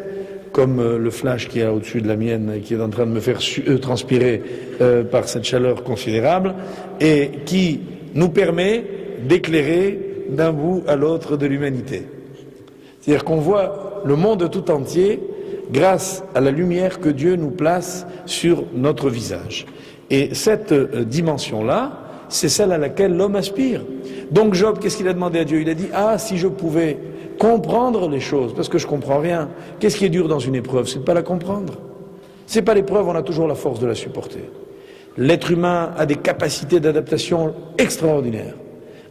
comme le flash qui est au-dessus de la mienne et qui est en train de me faire transpirer par cette chaleur considérable, et qui nous permet d'éclairer d'un bout à l'autre de l'humanité. C'est-à-dire qu'on voit le monde tout entier grâce à la lumière que Dieu nous place sur notre visage. Et cette dimension-là, c'est celle à laquelle l'homme aspire. Donc Job, qu'est-ce qu'il a demandé à Dieu? Il a dit, ah, si je pouvais comprendre les choses, parce que je comprends rien. Qu'est-ce qui est dur dans une épreuve? C'est de pas la comprendre. C'est pas l'épreuve, on a toujours la force de la supporter. L'être humain a des capacités d'adaptation extraordinaires.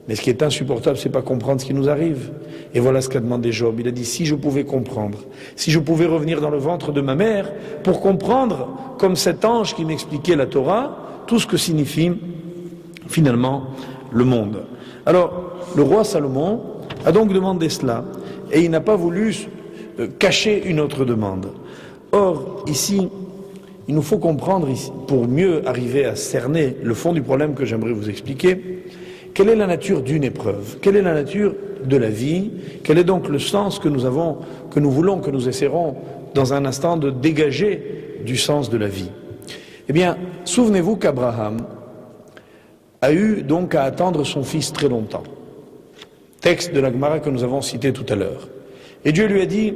Mais ce qui est insupportable, c'est pas comprendre ce qui nous arrive. Et voilà ce qu'a demandé Job. Il a dit, si je pouvais comprendre, si je pouvais revenir dans le ventre de ma mère pour comprendre, comme cet ange qui m'expliquait la Torah, tout ce que signifie finalement le monde. Alors, le roi Salomon a donc demandé cela, et il n'a pas voulu cacher une autre demande. Or, ici, il nous faut comprendre, pour mieux arriver à cerner le fond du problème que j'aimerais vous expliquer, quelle est la nature d'une épreuve? Quelle est la nature de la vie? Quel est donc le sens que nous avons, que nous voulons, que nous essaierons dans un instant de dégager du sens de la vie? Eh bien, souvenez-vous qu'Abraham a eu donc à attendre son fils très longtemps. Texte de la Gemara que nous avons cité tout à l'heure. Et Dieu lui a dit,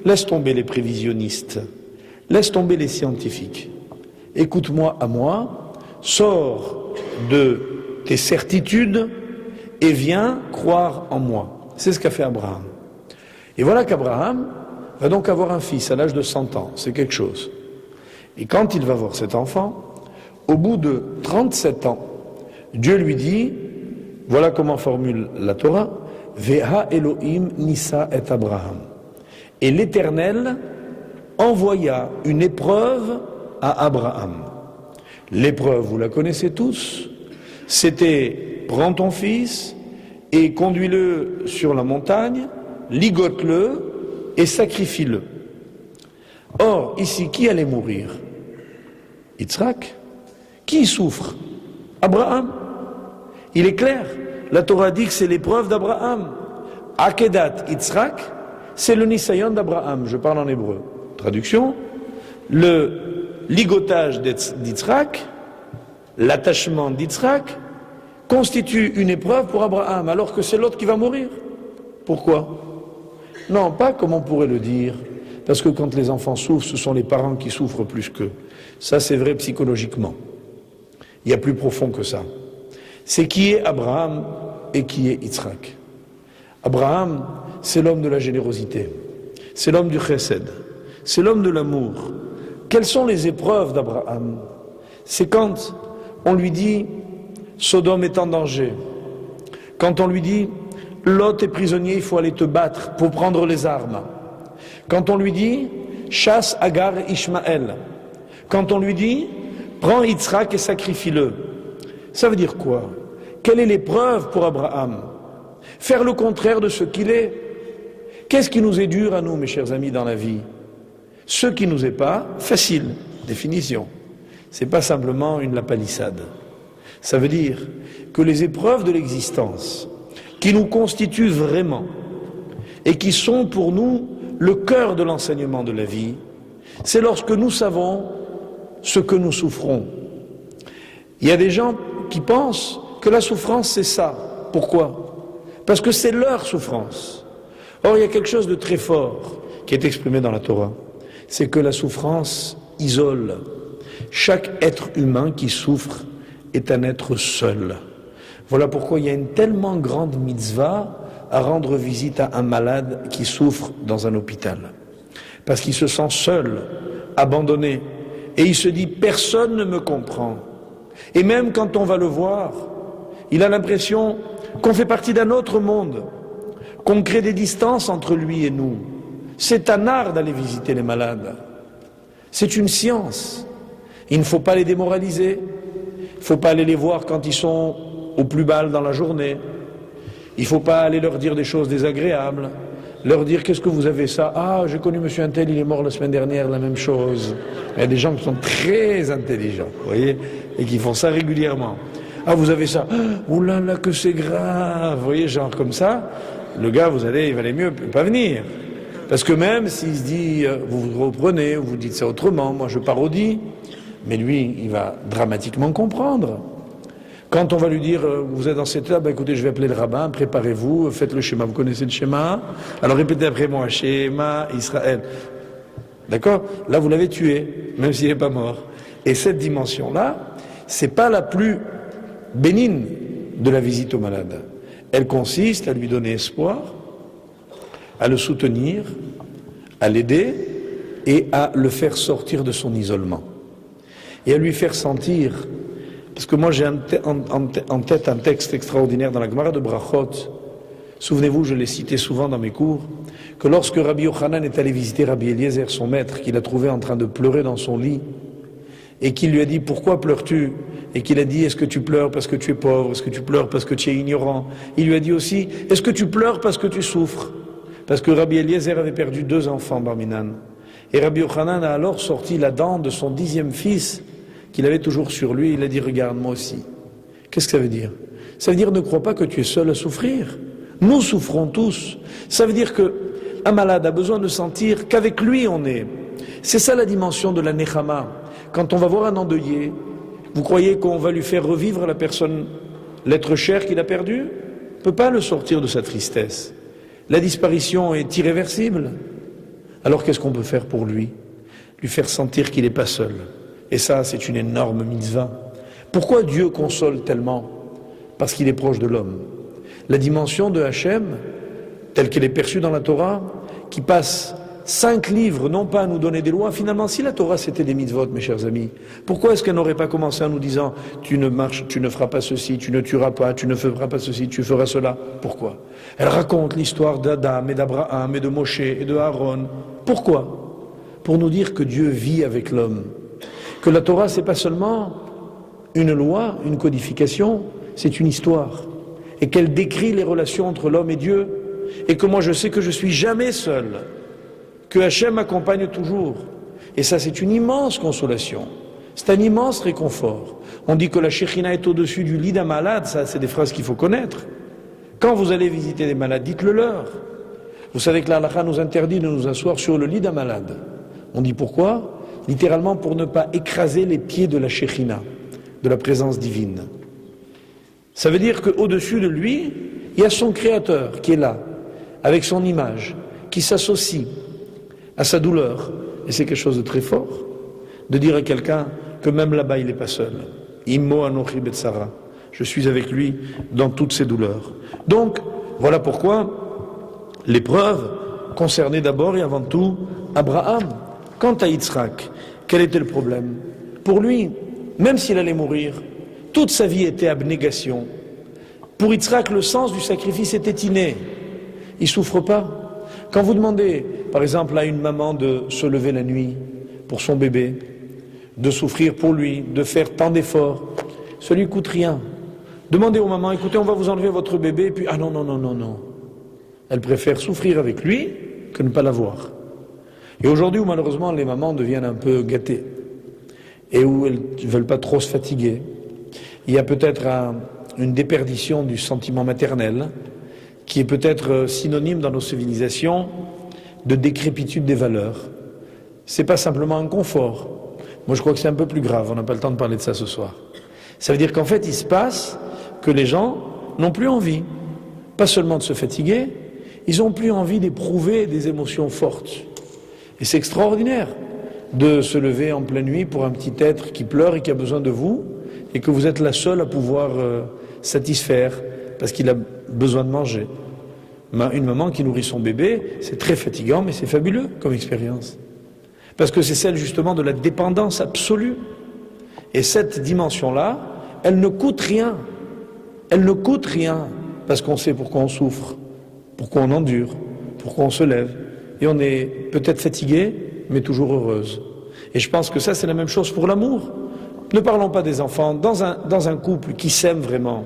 laisse tomber les prévisionnistes, laisse tomber les scientifiques, écoute-moi à moi, sors de tes certitudes et viens croire en moi. C'est ce qu'a fait Abraham. Et voilà qu'Abraham va donc avoir un fils à l'âge de 100 ans, c'est quelque chose. Et quand il va voir cet enfant, au bout de 37 ans, Dieu lui dit, voilà comment formule la Torah, Veha Elohim Nissa et Abraham. Et l'Éternel envoya une épreuve à Abraham. L'épreuve, vous la connaissez tous, c'était prends ton fils et conduis-le sur la montagne, ligote-le et sacrifie-le. Or, ici, qui allait mourir? Yitzhak. Qui souffre? Abraham. Il est clair, la Torah dit que c'est l'épreuve d'Abraham. Akedat Yitzhak, c'est le Nisayon d'Abraham, je parle en hébreu. Traduction, le ligotage d'Yitzhak, l'attachement d'Yitzhak, constitue une épreuve pour Abraham, alors que c'est l'autre qui va mourir. Pourquoi? Non, pas comme on pourrait le dire, parce que quand les enfants souffrent, ce sont les parents qui souffrent plus qu'eux. Ça, c'est vrai psychologiquement. Il y a plus profond que ça. C'est qui est Abraham et qui est Yitzhak. Abraham, c'est l'homme de la générosité, c'est l'homme du chesed, c'est l'homme de l'amour. Quelles sont les épreuves d'Abraham? C'est quand on lui dit Sodome est en danger, quand on lui dit Lot est prisonnier, il faut aller te battre pour prendre les armes, quand on lui dit chasse Agar et Ishmaël, quand on lui dit prends Yitzhak et sacrifie-le. Ça veut dire quoi? Quelle est l'épreuve pour Abraham? Faire le contraire de ce qu'il est. Qu'est-ce qui nous est dur à nous, mes chers amis, dans la vie? Ce qui nous est pas facile, définition. c'est pas simplement une lapalissade. Ça veut dire que les épreuves de l'existence, qui nous constituent vraiment, et qui sont pour nous le cœur de l'enseignement de la vie, c'est lorsque nous savons ce que nous souffrons. Il y a des gens qui pensent que la souffrance c'est ça. Pourquoi? Parce que c'est leur souffrance. Or, il y a quelque chose de très fort qui est exprimé dans la Torah. C'est que la souffrance isole. Chaque être humain qui souffre est un être seul. Voilà pourquoi il y a une tellement grande mitzvah à rendre visite à un malade qui souffre dans un hôpital. Parce qu'il se sent seul, abandonné, et il se dit « personne ne me comprend ». Et même quand on va le voir, il a l'impression qu'on fait partie d'un autre monde, qu'on crée des distances entre lui et nous. C'est un art d'aller visiter les malades. C'est une science. Il ne faut pas les démoraliser. Il ne faut pas aller les voir quand ils sont au plus bas dans la journée. Il ne faut pas aller leur dire des choses désagréables. Leur dire, qu'est-ce que vous avez ça? Ah, j'ai connu monsieur Untel, il est mort la semaine dernière, la même chose. Il y a des gens qui sont très intelligents, vous voyez, et qui font ça régulièrement. Ah, vous avez ça? Oh là là, que c'est grave. Vous voyez, genre comme ça, le gars, il valait mieux pas venir. Parce que même s'il se dit, vous vous reprenez, vous dites ça autrement, moi je parodie, mais lui, il va dramatiquement comprendre. Quand on va lui dire, vous êtes dans cet état, ben écoutez, je vais appeler le rabbin, préparez-vous, faites le schéma, vous connaissez le schéma, alors répétez après moi, schéma Israël. D'accord? Là, vous l'avez tué, même s'il n'est pas mort. Et cette dimension-là, c'est pas la plus bénigne de la visite au malade. Elle consiste à lui donner espoir, à le soutenir, à l'aider et à le faire sortir de son isolement. Et à lui faire sentir, parce que moi j'ai en tête un texte extraordinaire dans la Gemara de Brachot, souvenez-vous, je l'ai cité souvent dans mes cours, que lorsque Rabbi Yochanan est allé visiter Rabbi Eliezer, son maître, qu'il a trouvé en train de pleurer dans son lit, et qu'il lui a dit « Pourquoi pleures-tu » et qu'il a dit « Est-ce que tu pleures parce que tu es pauvre? Est-ce que tu pleures parce que tu es ignorant ?» Il lui a dit aussi « Est-ce que tu pleures parce que tu souffres ?» Parce que Rabbi Eliezer avait perdu 2 enfants, Barminan. Et Rabbi Yochanan a alors sorti la dent de son 10e fils, qu'il avait toujours sur lui, il a dit « Regarde, moi aussi ». Qu'est-ce que ça veut dire? Ça veut dire « Ne crois pas que tu es seul à souffrir. Nous souffrons tous. » Ça veut dire qu'un malade a besoin de sentir qu'avec lui on est. C'est ça la dimension de la Nechama. Quand on va voir un endeuillé, vous croyez qu'on va lui faire revivre la personne, l'être cher qu'il a perdu? On ne peut pas le sortir de sa tristesse. La disparition est irréversible. Alors qu'est-ce qu'on peut faire pour lui? Lui faire sentir qu'il n'est pas seul. Et ça, c'est une énorme mitzvah. Pourquoi Dieu console tellement? Parce qu'il est proche de l'homme. La dimension de Hachem, telle qu'elle est perçue dans la Torah, qui passe 5 livres, non pas à nous donner des lois. Finalement, si la Torah c'était des mitzvot, mes chers amis, pourquoi est-ce qu'elle n'aurait pas commencé en nous disant tu ne feras pas ceci, tu ne tueras pas, tu ne feras pas ceci, tu feras cela? Pourquoi? Elle raconte l'histoire d'Adam et d'Abraham et de Moshe et de Aaron. Pourquoi? Pour nous dire que Dieu vit avec l'homme. Que la Torah, c'est pas seulement une loi, une codification, c'est une histoire. Et qu'elle décrit les relations entre l'homme et Dieu. Et que moi je sais que je suis jamais seul. Que Hachem m'accompagne toujours. Et ça, c'est une immense consolation. C'est un immense réconfort. On dit que la Shekhinah est au-dessus du lit d'un malade. Ça, c'est des phrases qu'il faut connaître. Quand vous allez visiter des malades, dites-le leur. Vous savez que la halakha nous interdit de nous asseoir sur le lit d'un malade. On dit pourquoi? Littéralement pour ne pas écraser les pieds de la Shekhinah, de la présence divine. Ça veut dire qu'au-dessus de lui, il y a son Créateur qui est là, avec son image, qui s'associe à sa douleur. Et c'est quelque chose de très fort, de dire à quelqu'un que même là-bas il n'est pas seul. Immo anochi betsara. Je suis avec lui dans toutes ses douleurs. Donc, voilà pourquoi l'épreuve concernait d'abord et avant tout Abraham. Quant à Yitzhak, quel était le problème? Pour lui, même s'il allait mourir, toute sa vie était abnégation. Pour Yitzhak, le sens du sacrifice était inné. Il ne souffre pas. Quand vous demandez, par exemple, à une maman de se lever la nuit pour son bébé, de souffrir pour lui, de faire tant d'efforts, ça ne lui coûte rien. Demandez aux mamans, écoutez, on va vous enlever votre bébé, et puis, ah non, non, non, non, non. Elle préfère souffrir avec lui que ne pas l'avoir. Et aujourd'hui, où malheureusement les mamans deviennent un peu gâtées, et où elles ne veulent pas trop se fatiguer. Il y a peut-être une déperdition du sentiment maternel qui est peut-être synonyme dans nos civilisations de décrépitude des valeurs. C'est pas simplement un confort. Moi je crois que c'est un peu plus grave, on n'a pas le temps de parler de ça ce soir. Ça veut dire qu'en fait il se passe que les gens n'ont plus envie, pas seulement de se fatiguer, ils n'ont plus envie d'éprouver des émotions fortes. Et c'est extraordinaire de se lever en pleine nuit pour un petit être qui pleure et qui a besoin de vous, et que vous êtes la seule à pouvoir satisfaire, parce qu'il a besoin de manger. Une maman qui nourrit son bébé, c'est très fatigant, mais c'est fabuleux comme expérience. Parce que c'est celle justement de la dépendance absolue. Et cette dimension-là, elle ne coûte rien. Elle ne coûte rien, parce qu'on sait pourquoi on souffre, pourquoi on endure, pourquoi on se lève. Et on est peut-être fatigué, mais toujours heureuse. Et je pense que ça, c'est la même chose pour l'amour. Ne parlons pas des enfants. Dans un couple qui s'aime vraiment,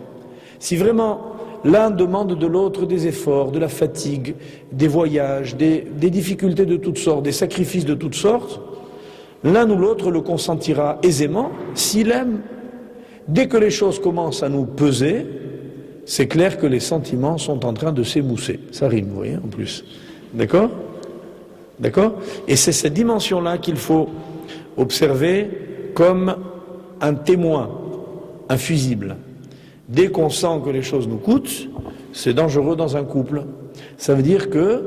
si vraiment l'un demande de l'autre des efforts, de la fatigue, des voyages, des difficultés de toutes sortes, des sacrifices de toutes sortes, l'un ou l'autre le consentira aisément s'il aime. Dès que les choses commencent à nous peser, c'est clair que les sentiments sont en train de s'émousser. Ça rime, vous voyez, en plus. D'accord ? D'accord ? Et c'est cette dimension-là qu'il faut observer comme un témoin, un fusible. Dès qu'on sent que les choses nous coûtent, c'est dangereux dans un couple. Ça veut dire que,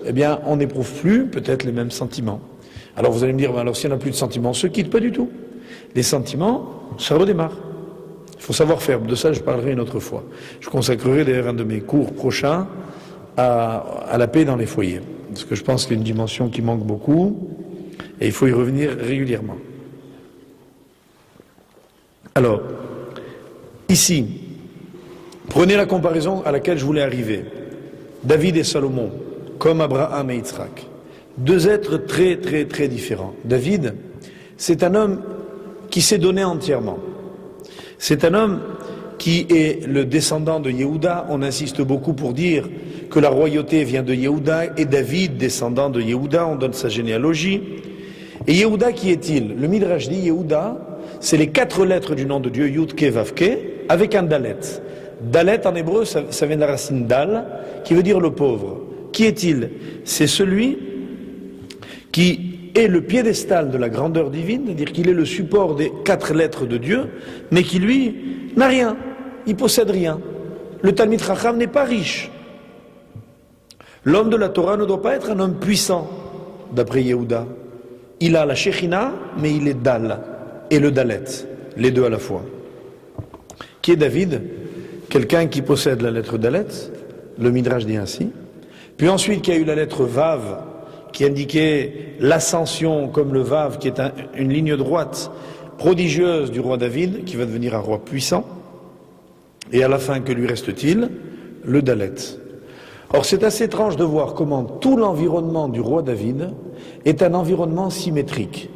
eh bien, on n'éprouve plus peut-être les mêmes sentiments. Alors vous allez me dire, ben alors s'il n'y en a plus de sentiments, on se quitte, pas du tout. Les sentiments, ça redémarre. Il faut savoir faire. De ça, je parlerai une autre fois. Je consacrerai d'ailleurs un de mes cours prochains à la paix dans les foyers. Parce que je pense qu'il y a une dimension qui manque beaucoup et il faut y revenir régulièrement. Alors, ici, prenez la comparaison à laquelle je voulais arriver. David et Salomon, comme Abraham et Yitzhak. Deux êtres très très très différents. David, c'est un homme qui s'est donné entièrement. C'est un homme qui est le descendant de Yehuda. On insiste beaucoup pour dire que la royauté vient de Yehuda et David, descendant de Yehuda, on donne sa généalogie. Et Yehuda, qui est-il? Le Midrash dit Yehuda, c'est les 4 lettres du nom de Dieu, Yud, Ke, Vav, Ke, avec un Dalet. Dalet en hébreu, ça vient de la racine Dal, qui veut dire le pauvre. Qui est-il? C'est celui qui est le piédestal de la grandeur divine, c'est-à-dire qu'il est le support des 4 lettres de Dieu, mais qui lui n'a rien, il possède rien. Le Talmid Chacham n'est pas riche. L'homme de la Torah ne doit pas être un homme puissant, d'après Yehuda. Il a la Shechina, mais il est Dal, et le Dalet, les deux à la fois. Qui est David? Quelqu'un qui possède la lettre Dalet, le Midrash dit ainsi. Puis ensuite, qui a eu la lettre Vav, qui indiquait l'ascension comme le Vav, qui est une ligne droite prodigieuse du roi David, qui va devenir un roi puissant. Et à la fin, que lui reste-t-il? Le Dalet. Or, c'est assez étrange de voir comment tout l'environnement du roi David est un environnement symétrique.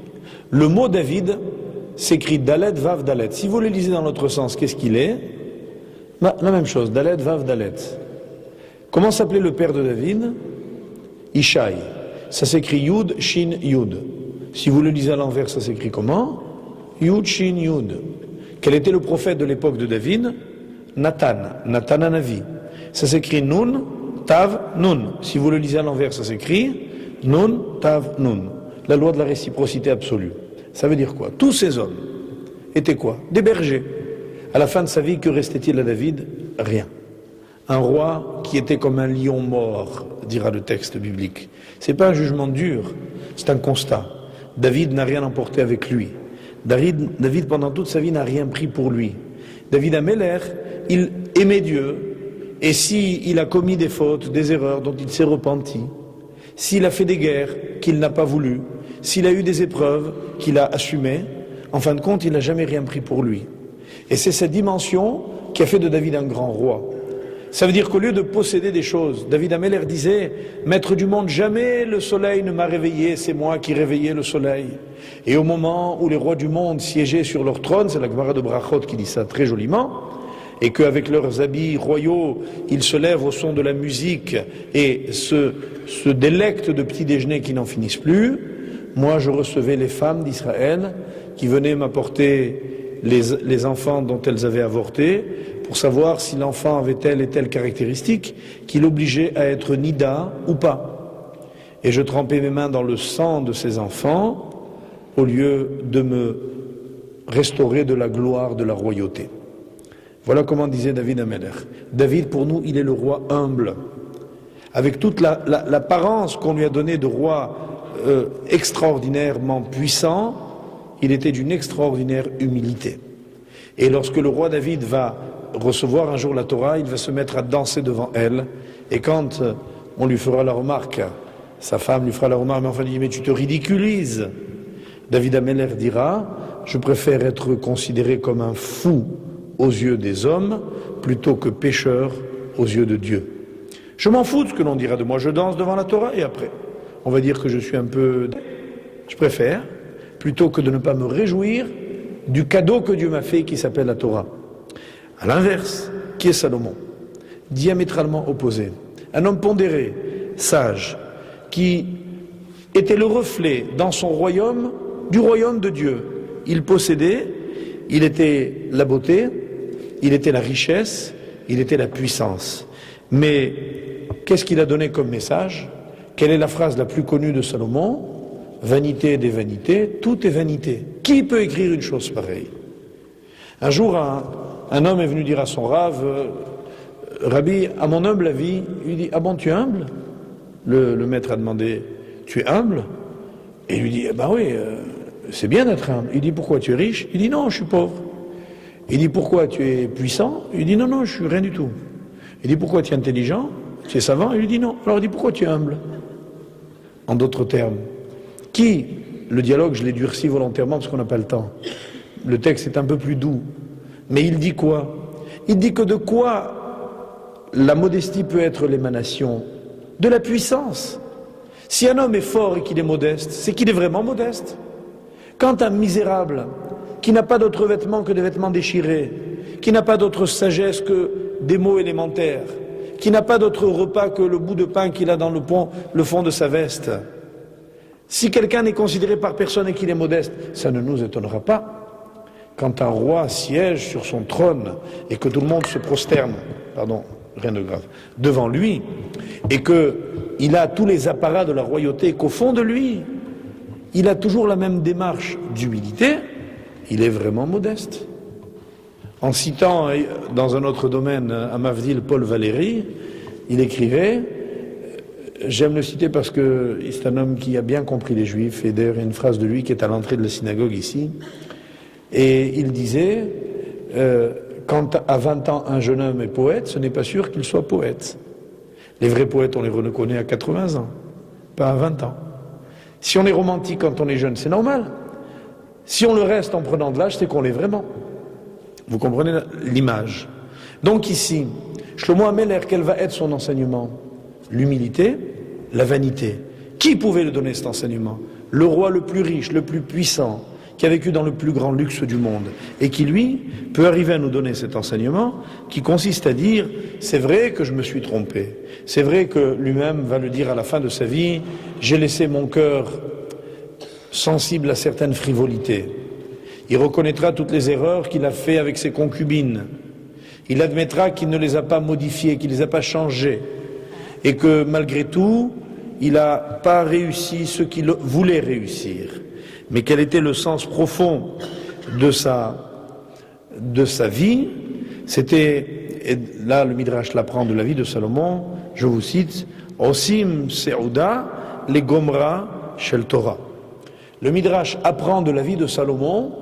Le mot David s'écrit Dalet, Vav, Dalet. Si vous le lisez dans l'autre sens, qu'est-ce qu'il est? La même chose, Dalet, Vav, Dalet. Comment s'appelait le père de David? Ishaï. Ça s'écrit Yud, Shin, Yud. Si vous le lisez à l'envers, ça s'écrit comment? Yud, Shin, Yud. Quel était le prophète de l'époque de David? Nathan, Nathan Hanavi. Ça s'écrit Nun, Tav, Nun. Si vous le lisez à l'envers, ça s'écrit Nun, Tav, Nun. La loi de la réciprocité absolue. Ça veut dire quoi? Tous ces hommes étaient quoi? Des bergers. À la fin de sa vie, que restait-il à David? Rien. Un roi qui était comme un lion mort, dira le texte biblique. C'est pas un jugement dur, c'est un constat. David n'a rien emporté avec lui. David, pendant toute sa vie, n'a rien pris pour lui. David Améler, il aimait Dieu, et s'il a commis des fautes, des erreurs dont il s'est repenti, s'il a fait des guerres qu'il n'a pas voulu, s'il a eu des épreuves qu'il a assumées, en fin de compte, il n'a jamais rien pris pour lui. Et c'est cette dimension qui a fait de David un grand roi. Ça veut dire qu'au lieu de posséder des choses, David Améler disait « Maître du monde, jamais le soleil ne m'a réveillé, c'est moi qui réveillais le soleil. » Et au moment où les rois du monde siégeaient sur leur trône, c'est la Gemara de Brachot qui dit ça très joliment, et qu'avec leurs habits royaux, ils se lèvent au son de la musique et se délectent de petits déjeuners qui n'en finissent plus, moi je recevais les femmes d'Israël qui venaient m'apporter les enfants dont elles avaient avorté pour savoir si l'enfant avait telle et telle caractéristique qui l'obligeait à être nida ou pas. Et je trempais mes mains dans le sang de ces enfants au lieu de me restaurer de la gloire de la royauté. Voilà comment disait David Ameler. David, pour nous, il est le roi humble. Avec toute l'apparence qu'on lui a donnée de roi extraordinairement puissant, il était d'une extraordinaire humilité. Et lorsque le roi David va recevoir un jour la Torah, il va se mettre à danser devant elle. Et quand on lui fera la remarque, sa femme lui fera la remarque, mais enfin, il dit, mais tu te ridiculises. David Ameler dira, je préfère être considéré comme un fou aux yeux des hommes plutôt que pécheur aux yeux de Dieu. Je m'en fous de ce que l'on dira de moi, je danse devant la Torah et après, on va dire que je suis un peu... Je préfère, plutôt que de ne pas me réjouir du cadeau que Dieu m'a fait qui s'appelle la Torah. À l'inverse, qui est Salomon, diamétralement opposé, un homme pondéré, sage, qui était le reflet dans son royaume du royaume de Dieu. Il possédait, il était la beauté, il était la richesse, il était la puissance. Mais qu'est-ce qu'il a donné comme message? Quelle est la phrase la plus connue de Salomon? Vanité des vanités, tout est vanité. Qui peut écrire une chose pareille? Un jour, un homme est venu dire à son rave, Rabbi, à mon humble avis, il dit, ah bon, tu es humble? Le maître a demandé, tu es humble? Et il lui dit, eh ben oui, c'est bien d'être humble. Il dit, pourquoi, tu es riche? Il dit, non, je suis pauvre. Il dit, pourquoi, tu es puissant? Il dit, non, non, je suis rien du tout. Il dit, pourquoi, tu es intelligent? Tu es savant? Il lui dit, non. Alors il dit, pourquoi tu es humble? En d'autres termes, qui, le dialogue, je l'ai durci volontairement parce qu'on n'a pas le temps. Le texte est un peu plus doux. Mais il dit quoi? Il dit que de quoi la modestie peut être l'émanation? De la puissance. Si un homme est fort et qu'il est modeste, c'est qu'il est vraiment modeste. Quand un misérable, qui n'a pas d'autre vêtements que des vêtements déchirés, qui n'a pas d'autre sagesse que des mots élémentaires, qui n'a pas d'autre repas que le bout de pain qu'il a dans le fond de sa veste, si quelqu'un n'est considéré par personne et qu'il est modeste, ça ne nous étonnera pas. Quand un roi siège sur son trône et que tout le monde se prosterne, pardon, rien de grave, devant lui, et qu'il a tous les apparats de la royauté, et qu'au fond de lui, il a toujours la même démarche d'humilité, il est vraiment modeste. En citant dans un autre domaine à Mavdil Paul Valéry, il écrivait, j'aime le citer parce que c'est un homme qui a bien compris les Juifs, et d'ailleurs il y a une phrase de lui qui est à l'entrée de la synagogue ici, et il disait, quand à 20 ans un jeune homme est poète, ce n'est pas sûr qu'il soit poète. Les vrais poètes, on les reconnaît à 80 ans, pas à 20 ans. Si on est romantique quand on est jeune, c'est normal. Si on le reste en prenant de l'âge, c'est qu'on l'est vraiment. Vous comprenez l'image. Donc ici, Shlomo Ameler, quel va être son enseignement? L'humilité, la vanité. Qui pouvait le donner cet enseignement? Le roi le plus riche, le plus puissant, qui a vécu dans le plus grand luxe du monde, et qui, lui, peut arriver à nous donner cet enseignement qui consiste à dire, c'est vrai que je me suis trompé, c'est vrai que lui-même va le dire à la fin de sa vie, j'ai laissé mon cœur sensible à certaines frivolités. Il reconnaîtra toutes les erreurs qu'il a fait avec ses concubines. Il admettra qu'il ne les a pas modifiées, qu'il ne les a pas changées, et que malgré tout, il n'a pas réussi ce qu'il voulait réussir. Mais quel était le sens profond de sa vie? C'était, et là le Midrash l'apprend de la vie de Salomon, je vous cite, Osim Seuda le Gomra Shel Torah. Le Midrash apprend de la vie de Salomon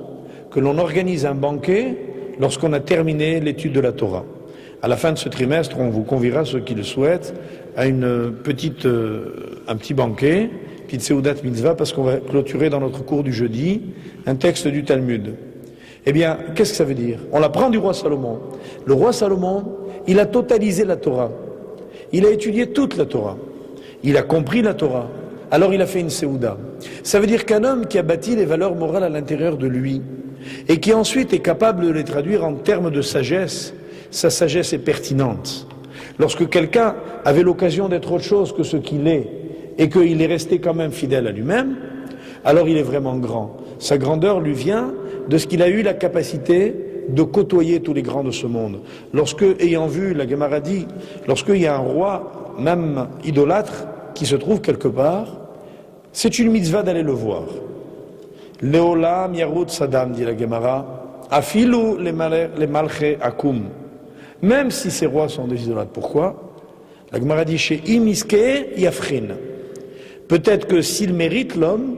que l'on organise un banquet lorsqu'on a terminé l'étude de la Torah. À la fin de ce trimestre, on vous conviera, ceux qui le souhaitent, à un petit banquet, petite Seudat Mitzvah, parce qu'on va clôturer dans notre cours du jeudi un texte du Talmud. Eh bien, qu'est-ce que ça veut dire? On l'apprend du roi Salomon. Le roi Salomon, il a totalisé la Torah. Il a étudié toute la Torah. Il a compris la Torah. Alors il a fait une Seuda. Ça veut dire qu'un homme qui a bâti les valeurs morales à l'intérieur de lui, et qui ensuite est capable de les traduire en termes de sagesse, sa sagesse est pertinente. Lorsque quelqu'un avait l'occasion d'être autre chose que ce qu'il est, et qu'il est resté quand même fidèle à lui-même, alors il est vraiment grand. Sa grandeur lui vient de ce qu'il a eu la capacité de côtoyer tous les grands de ce monde. Lorsque, ayant vu, la Gemara dit, lorsqu'il y a un roi, même idolâtre, qui se trouve quelque part, c'est une mitzvah d'aller le voir. Leolam yarut sadam, dit la Gemara, afilu les malche akum. Même si ces rois sont des idolâtres. Pourquoi? La Gemara dit chez imiske yafrin. Peut-être que s'il mérite l'homme,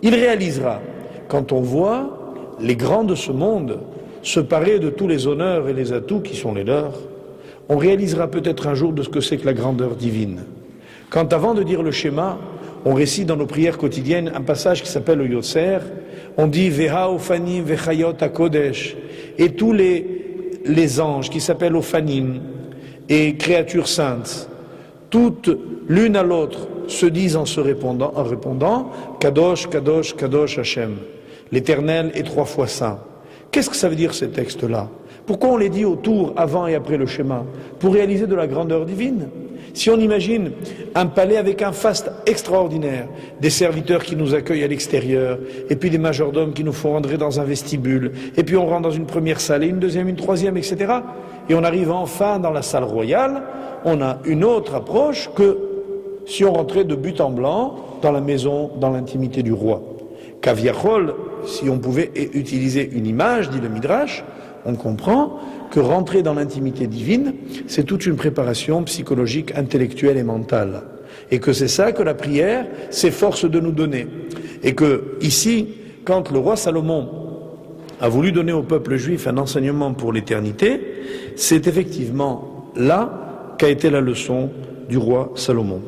il réalisera. Quand on voit les grands de ce monde se parer de tous les honneurs et les atouts qui sont les leurs, on réalisera peut-être un jour de ce que c'est que la grandeur divine. Quand avant de dire le schéma, on récite dans nos prières quotidiennes un passage qui s'appelle le Yotzer, on dit Veha Ofanim Vechayot HaKodesh, et tous les anges qui s'appellent Ofanim et créatures saintes, toutes l'une à l'autre se disent en répondant Kadosh, Kadosh, Kadosh Hashem, l'Éternel est 3 fois saint. Qu'est-ce que ça veut dire ces textes-là? Pourquoi on les dit autour, avant et après le schéma? Pour réaliser de la grandeur divine. Si on imagine un palais avec un faste extraordinaire, des serviteurs qui nous accueillent à l'extérieur, et puis des majordomes qui nous font rentrer dans un vestibule, et puis on rentre dans une première salle, et une deuxième, une troisième, etc. Et on arrive enfin dans la salle royale, on a une autre approche que si on rentrait de but en blanc dans la maison, dans l'intimité du roi. Kaviachol, si on pouvait utiliser une image, dit le Midrash, on comprend que rentrer dans l'intimité divine, c'est toute une préparation psychologique, intellectuelle et mentale. Et que c'est ça que la prière s'efforce de nous donner. Et que, ici, quand le roi Salomon a voulu donner au peuple juif un enseignement pour l'éternité, c'est effectivement là qu'a été la leçon du roi Salomon.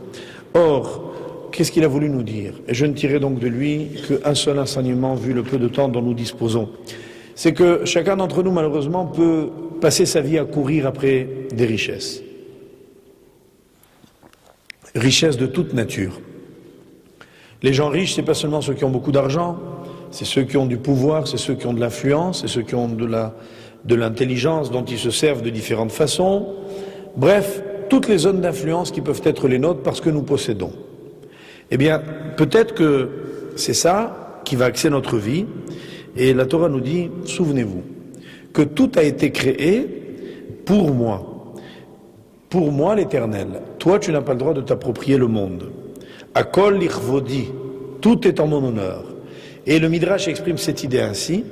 Or, qu'est-ce qu'il a voulu nous dire? Et je ne tirerai donc de lui qu'un seul enseignement vu le peu de temps dont nous disposons. C'est que chacun d'entre nous, malheureusement, peut passer sa vie à courir après des richesses. Richesses de toute nature. Les gens riches, c'est pas seulement ceux qui ont beaucoup d'argent, c'est ceux qui ont du pouvoir, c'est ceux qui ont de l'influence, c'est ceux qui ont de l'intelligence dont ils se servent de différentes façons. Bref, toutes les zones d'influence qui peuvent être les nôtres parce que nous possédons. Eh bien, peut-être que c'est ça qui va axer notre vie. Et la Torah nous dit, souvenez-vous, que tout a été créé pour moi l'Éternel. Toi, tu n'as pas le droit de t'approprier le monde. Akol lichvodi, tout est en mon honneur. Et le Midrash exprime cette idée ainsi,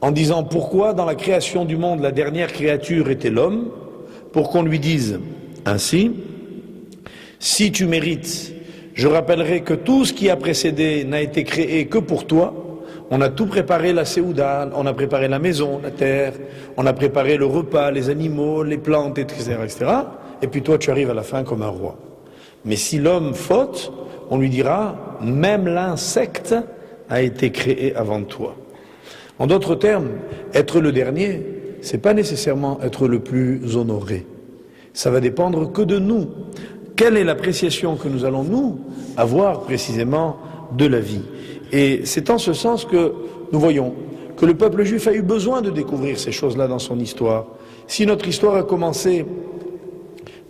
en disant pourquoi dans la création du monde, la dernière créature était l'homme, pour qu'on lui dise ainsi, si tu mérites, je rappellerai que tout ce qui a précédé n'a été créé que pour toi. On a tout préparé, la séouda, on a préparé la maison, la terre, on a préparé le repas, les animaux, les plantes, etc., etc. Et puis toi, tu arrives à la fin comme un roi. Mais si l'homme faute, on lui dira, même l'insecte a été créé avant toi. En d'autres termes, être le dernier, c'est pas nécessairement être le plus honoré. Ça va dépendre que de nous. Quelle est l'appréciation que nous allons, nous, avoir précisément de la vie? Et c'est en ce sens que nous voyons que le peuple juif a eu besoin de découvrir ces choses-là dans son histoire. Si notre histoire a commencé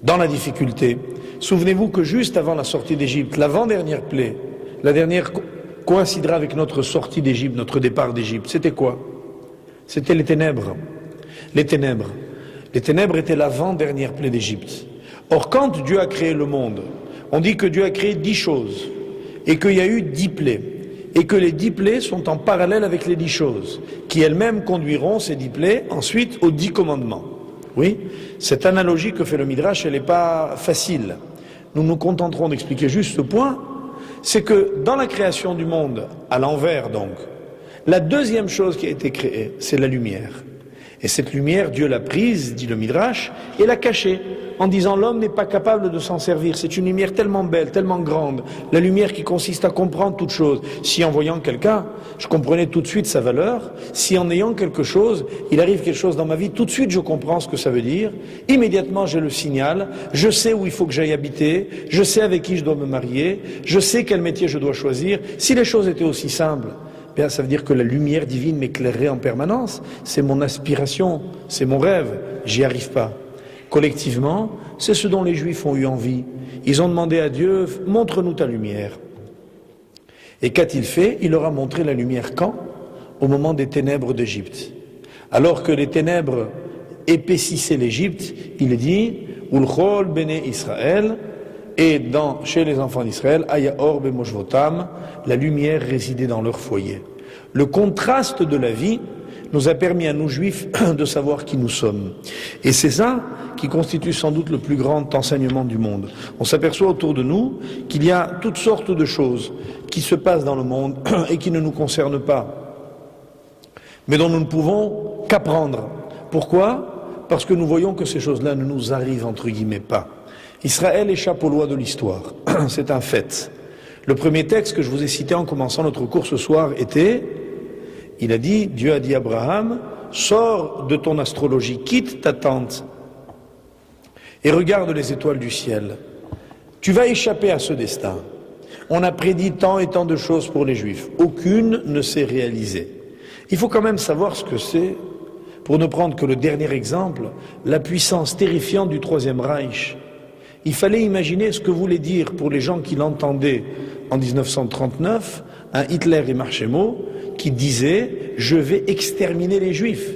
dans la difficulté, souvenez-vous que juste avant la sortie d'Égypte, l'avant-dernière plaie, la dernière coïncidera avec notre sortie d'Égypte, notre départ d'Égypte. C'était quoi? C'était les ténèbres. Les ténèbres. Les ténèbres étaient l'avant-dernière plaie d'Égypte. Or, quand Dieu a créé le monde, on dit que Dieu a créé 10 choses et qu'il y a eu 10 plaies. Et que les 10 plaies sont en parallèle avec les 10 choses, qui elles-mêmes conduiront ces 10 plaies ensuite aux 10 commandements. Oui, cette analogie que fait le Midrash, elle n'est pas facile. Nous nous contenterons d'expliquer juste ce point, c'est que dans la création du monde, à l'envers donc, la deuxième chose qui a été créée, c'est la lumière. Et cette lumière, Dieu l'a prise, dit le Midrash, et l'a cachée, en disant l'homme n'est pas capable de s'en servir. C'est une lumière tellement belle, tellement grande, la lumière qui consiste à comprendre toute chose. Si en voyant quelqu'un, je comprenais tout de suite sa valeur, si en ayant quelque chose, il arrive quelque chose dans ma vie, tout de suite je comprends ce que ça veut dire, immédiatement je le signale, je sais où il faut que j'aille habiter, je sais avec qui je dois me marier, je sais quel métier je dois choisir. Si les choses étaient aussi simples, bien, ça veut dire que la lumière divine m'éclairerait en permanence. C'est mon aspiration, c'est mon rêve, j'y arrive pas. Collectivement, c'est ce dont les Juifs ont eu envie. Ils ont demandé à Dieu, montre-nous ta lumière. Et qu'a-t-il fait? Il leur a montré la lumière quand? Au moment des ténèbres d'Égypte. Alors que les ténèbres épaississaient l'Égypte, il est dit Ulchol bene Israël, et chez les enfants d'Israël, Ayaor bemoshvotam, la lumière résidait dans leur foyer. Le contraste de la vie nous a permis à nous juifs de savoir qui nous sommes. Et c'est ça qui constitue sans doute le plus grand enseignement du monde. On s'aperçoit autour de nous qu'il y a toutes sortes de choses qui se passent dans le monde et qui ne nous concernent pas, mais dont nous ne pouvons qu'apprendre. Pourquoi? Parce que nous voyons que ces choses-là ne nous arrivent entre guillemets pas. Israël échappe aux lois de l'histoire, c'est un fait. Le premier texte que je vous ai cité en commençant notre cours ce soir était, Dieu a dit à Abraham, sors de ton astrologie, quitte ta tente et regarde les étoiles du ciel. Tu vas échapper à ce destin. On a prédit tant et tant de choses pour les Juifs. Aucune ne s'est réalisée. Il faut quand même savoir ce que c'est, pour ne prendre que le dernier exemple, la puissance terrifiante du Troisième Reich. Il fallait imaginer ce que voulait dire pour les gens qui l'entendaient en 1939, un Hitler et Marchemo qui disait « Je vais exterminer les Juifs ».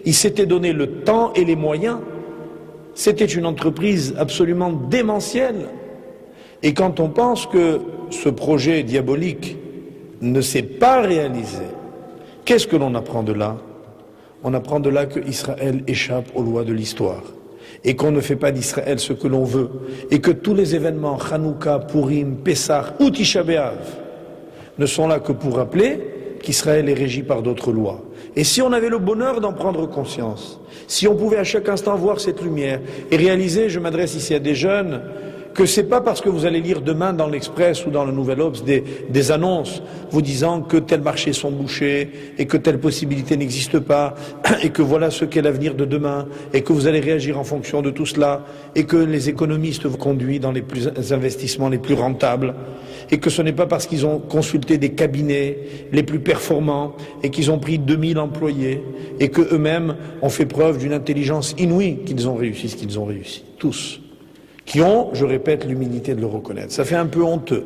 Il s'était donné le temps et les moyens. C'était une entreprise absolument démentielle. Et quand on pense que ce projet diabolique ne s'est pas réalisé, qu'est-ce que l'on apprend de là? On apprend de là que Israël échappe aux lois de l'histoire et qu'on ne fait pas d'Israël ce que l'on veut et que tous les événements Hanouka, Purim, Pessah ou Tisha B'Av ne sont là que pour rappeler qu'Israël est régi par d'autres lois. Et si on avait le bonheur d'en prendre conscience, si on pouvait à chaque instant voir cette lumière et réaliser, je m'adresse ici à des jeunes, que c'est pas parce que vous allez lire demain dans l'Express ou dans le Nouvel Obs des annonces vous disant que tel marché sont bouchés et que telle possibilité n'existe pas et que voilà ce qu'est l'avenir de demain et que vous allez réagir en fonction de tout cela et que les économistes vous conduisent dans les investissements les plus rentables et que ce n'est pas parce qu'ils ont consulté des cabinets les plus performants et qu'ils ont pris 2000 employés et que eux-mêmes ont fait preuve d'une intelligence inouïe qu'ils ont réussi ce qu'ils ont réussi. Tous. Qui ont, je répète, l'humilité de le reconnaître. Ça fait un peu honteux.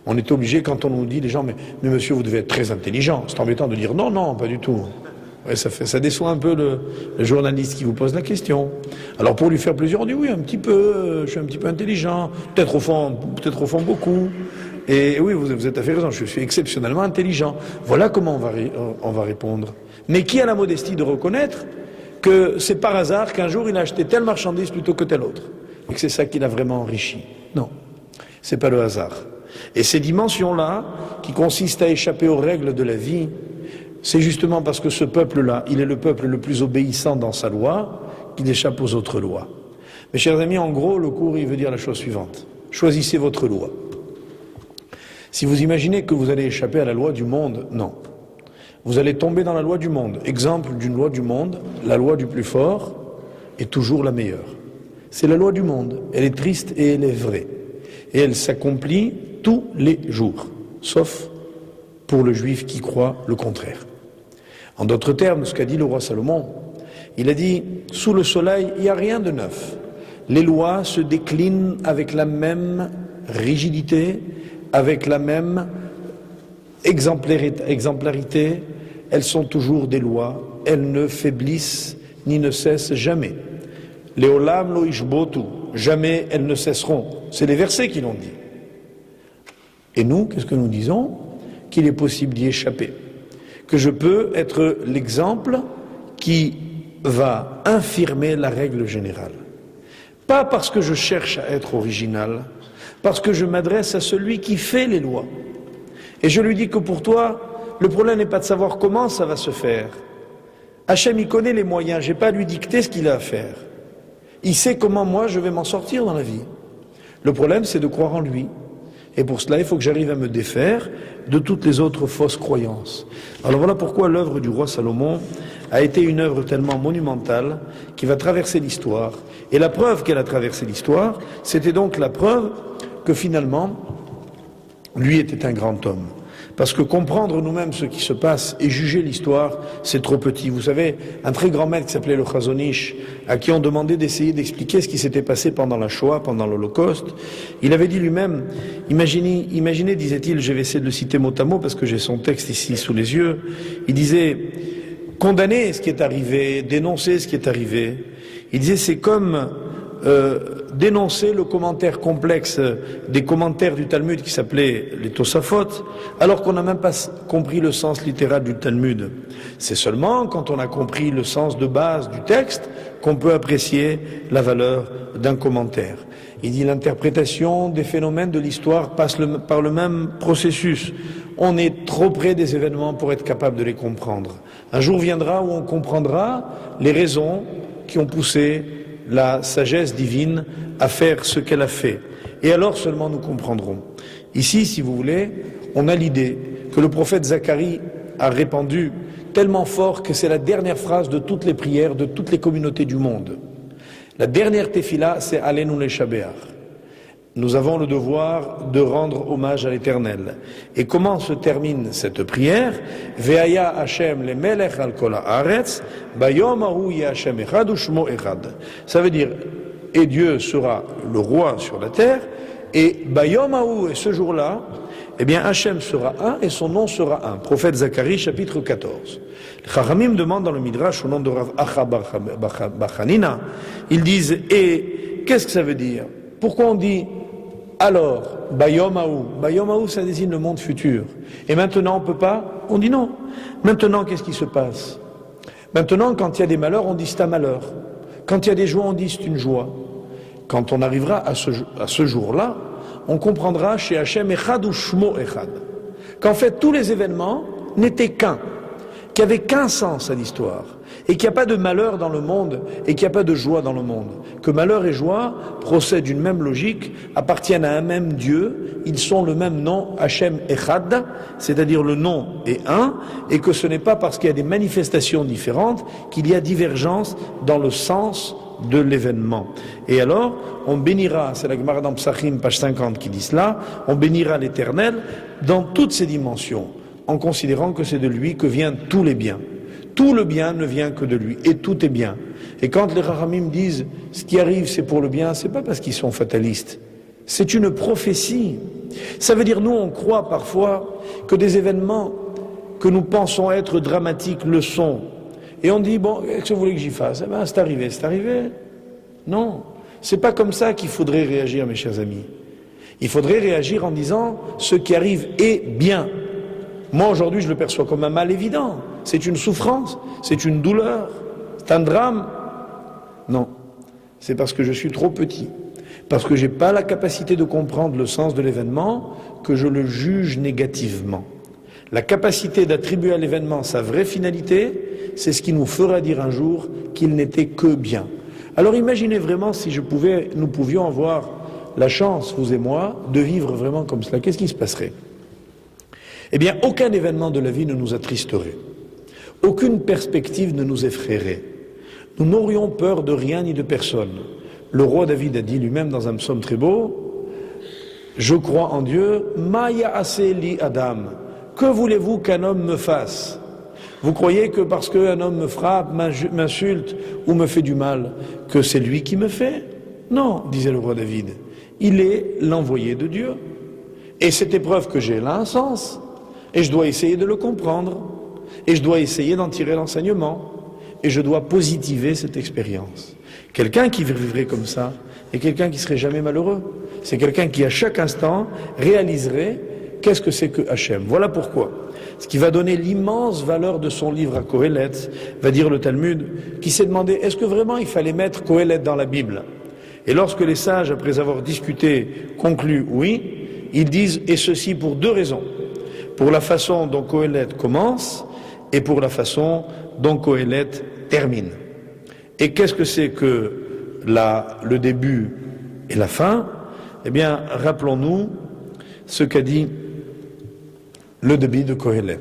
On est obligé, quand on nous dit, les gens, mais monsieur, vous devez être très intelligent. C'est embêtant de dire non, non, pas du tout. Ouais, ça déçoit un peu le journaliste qui vous pose la question. Alors pour lui faire plaisir, on dit oui, un petit peu, je suis un petit peu intelligent, peut-être au fond beaucoup. Et oui, vous êtes à fait raison, je suis exceptionnellement intelligent. Voilà comment on va répondre. Mais qui a la modestie de reconnaître que c'est par hasard qu'un jour il a acheté telle marchandise plutôt que telle autre? Et que c'est ça qui l'a vraiment enrichi. Non, c'est pas le hasard. Et ces dimensions-là, qui consistent à échapper aux règles de la vie, c'est justement parce que ce peuple-là, il est le peuple le plus obéissant dans sa loi, qu'il échappe aux autres lois. Mes chers amis, en gros, le cours, il veut dire la chose suivante. Choisissez votre loi. Si vous imaginez que vous allez échapper à la loi du monde, non. Vous allez tomber dans la loi du monde. Exemple d'une loi du monde, la loi du plus fort est toujours la meilleure. C'est la loi du monde. Elle est triste et elle est vraie. Et elle s'accomplit tous les jours, sauf pour le juif qui croit le contraire. En d'autres termes, ce qu'a dit le roi Salomon, il a dit, sous le soleil, il n'y a rien de neuf. Les lois se déclinent avec la même rigidité, avec la même exemplarité. Elles sont toujours des lois. Elles ne faiblissent ni ne cessent jamais. Leolam lo ishbotu, jamais elles ne cesseront. C'est les versets qui l'ont dit. Et nous, qu'est-ce que nous disons? Qu'il est possible d'y échapper. Que je peux être l'exemple qui va infirmer la règle générale. Pas parce que je cherche à être original, parce que je m'adresse à celui qui fait les lois. Et je lui dis que pour toi, le problème n'est pas de savoir comment ça va se faire. Hachem, il connaît les moyens, je n'ai pas à lui dicter ce qu'il a à faire. Il sait comment moi je vais m'en sortir dans la vie. Le problème, c'est de croire en lui. Et pour cela, il faut que j'arrive à me défaire de toutes les autres fausses croyances. Alors voilà pourquoi l'œuvre du roi Salomon a été une œuvre tellement monumentale qui va traverser l'histoire. Et la preuve qu'elle a traversé l'histoire, c'était donc la preuve que finalement, lui était un grand homme. Parce que comprendre nous-mêmes ce qui se passe et juger l'histoire, c'est trop petit. Vous savez, un très grand maître qui s'appelait le Chazon Ish, à qui on demandait d'essayer d'expliquer ce qui s'était passé pendant la Shoah, pendant l'Holocauste, il avait dit lui-même, imaginez, disait-il, je vais essayer de le citer mot à mot parce que j'ai son texte ici sous les yeux, il disait, condamner ce qui est arrivé, dénoncer ce qui est arrivé, il disait c'est comme dénoncer le commentaire complexe des commentaires du Talmud qui s'appelait les Tosafot, alors qu'on n'a même pas compris le sens littéral du Talmud. C'est seulement quand on a compris le sens de base du texte qu'on peut apprécier la valeur d'un commentaire. Il dit l'interprétation des phénomènes de l'histoire passe par le même processus. On est trop près des événements pour être capable de les comprendre. Un jour viendra où on comprendra les raisons qui ont poussé la sagesse divine à faire ce qu'elle a fait. Et alors seulement nous comprendrons. Ici, si vous voulez, on a l'idée que le prophète Zacharie a répandu tellement fort que c'est la dernière phrase de toutes les prières de toutes les communautés du monde. La dernière tefila, c'est Alenu leshabeach. Nous avons le devoir de rendre hommage à l'Éternel. Et comment se termine cette prière? Ve'aya Hashem le melech al kol haaretz, bayom hahu yeh Hashem echad u'shmo echad. Ça veut dire, et Dieu sera le roi sur la terre, et bayom hahu, et ce jour-là, eh bien Hashem sera un et son nom sera un. Prophète Zacharie, chapitre 14. Les Chachamim demandent dans le Midrash, au nom de Rav Acha bar Chanina, ils disent, et qu'est-ce que ça veut dire? Pourquoi on dit alors, Bayom Haou, ça désigne le monde futur. Et maintenant, on ne peut pas? On dit non. Maintenant, qu'est-ce qui se passe? Maintenant, quand il y a des malheurs, on dit c'est un malheur. Quand il y a des joies, on dit c'est une joie. Quand on arrivera à ce jour-là, on comprendra chez Hachem Echad ou Shmo Echad, qu'en fait, tous les événements n'étaient qu'un, qu'il n'y avait qu'un sens à l'histoire. Et qu'il n'y a pas de malheur dans le monde et qu'il n'y a pas de joie dans le monde. Que malheur et joie procèdent d'une même logique, appartiennent à un même Dieu, ils sont le même nom, Hachem Echad, c'est-à-dire le nom est un, et que ce n'est pas parce qu'il y a des manifestations différentes qu'il y a divergence dans le sens de l'événement. Et alors, on bénira, c'est la Gemara dans Psachim, page 50 qui dit cela, on bénira l'Éternel dans toutes ses dimensions, en considérant que c'est de lui que viennent tous les biens. Tout le bien ne vient que de lui, et tout est bien. Et quand les Chachamim disent ce qui arrive c'est pour le bien, c'est pas parce qu'ils sont fatalistes. C'est une prophétie. Ça veut dire nous on croit parfois que des événements que nous pensons être dramatiques le sont. Et on dit bon, qu'est-ce que vous voulez que j'y fasse? Eh ben c'est arrivé, c'est arrivé. Non, c'est pas comme ça qu'il faudrait réagir, mes chers amis. Il faudrait réagir en disant ce qui arrive est bien. Moi aujourd'hui je le perçois comme un mal évident. C'est une souffrance, c'est une douleur, c'est un drame. Non, c'est parce que je suis trop petit, parce que je n'ai pas la capacité de comprendre le sens de l'événement, que je le juge négativement. La capacité d'attribuer à l'événement sa vraie finalité, c'est ce qui nous fera dire un jour qu'il n'était que bien. Alors imaginez vraiment si nous pouvions avoir la chance, vous et moi, de vivre vraiment comme cela. Qu'est-ce qui se passerait? Eh bien, aucun événement de la vie ne nous attristerait. Aucune perspective ne nous effraierait. Nous n'aurions peur de rien ni de personne. Le roi David a dit lui-même dans un psaume très beau, « Je crois en Dieu, Maya Aseli Adam. Que voulez-vous qu'un homme me fasse? Vous croyez que parce qu'un homme me frappe, m'insulte ou me fait du mal, que c'est lui qui me fait? Non, disait le roi David. Il est l'envoyé de Dieu. Et cette épreuve que j'ai, elle a un sens. Et je dois essayer de le comprendre. Et je dois essayer d'en tirer l'enseignement. Et je dois positiver cette expérience. Quelqu'un qui vivrait comme ça est quelqu'un qui serait jamais malheureux. C'est quelqu'un qui à chaque instant réaliserait qu'est-ce que c'est que Hachem. Voilà pourquoi. Ce qui va donner l'immense valeur de son livre à Kohelet, va dire le Talmud, qui s'est demandé est-ce que vraiment il fallait mettre Kohelet dans la Bible? Et lorsque les sages, après avoir discuté, concluent oui, ils disent et ceci pour deux raisons. Pour la façon dont Kohelet commence et pour la façon dont Kohelet termine. Et qu'est-ce que c'est que le début et la fin? Eh bien, rappelons-nous ce qu'a dit le début de Kohelet.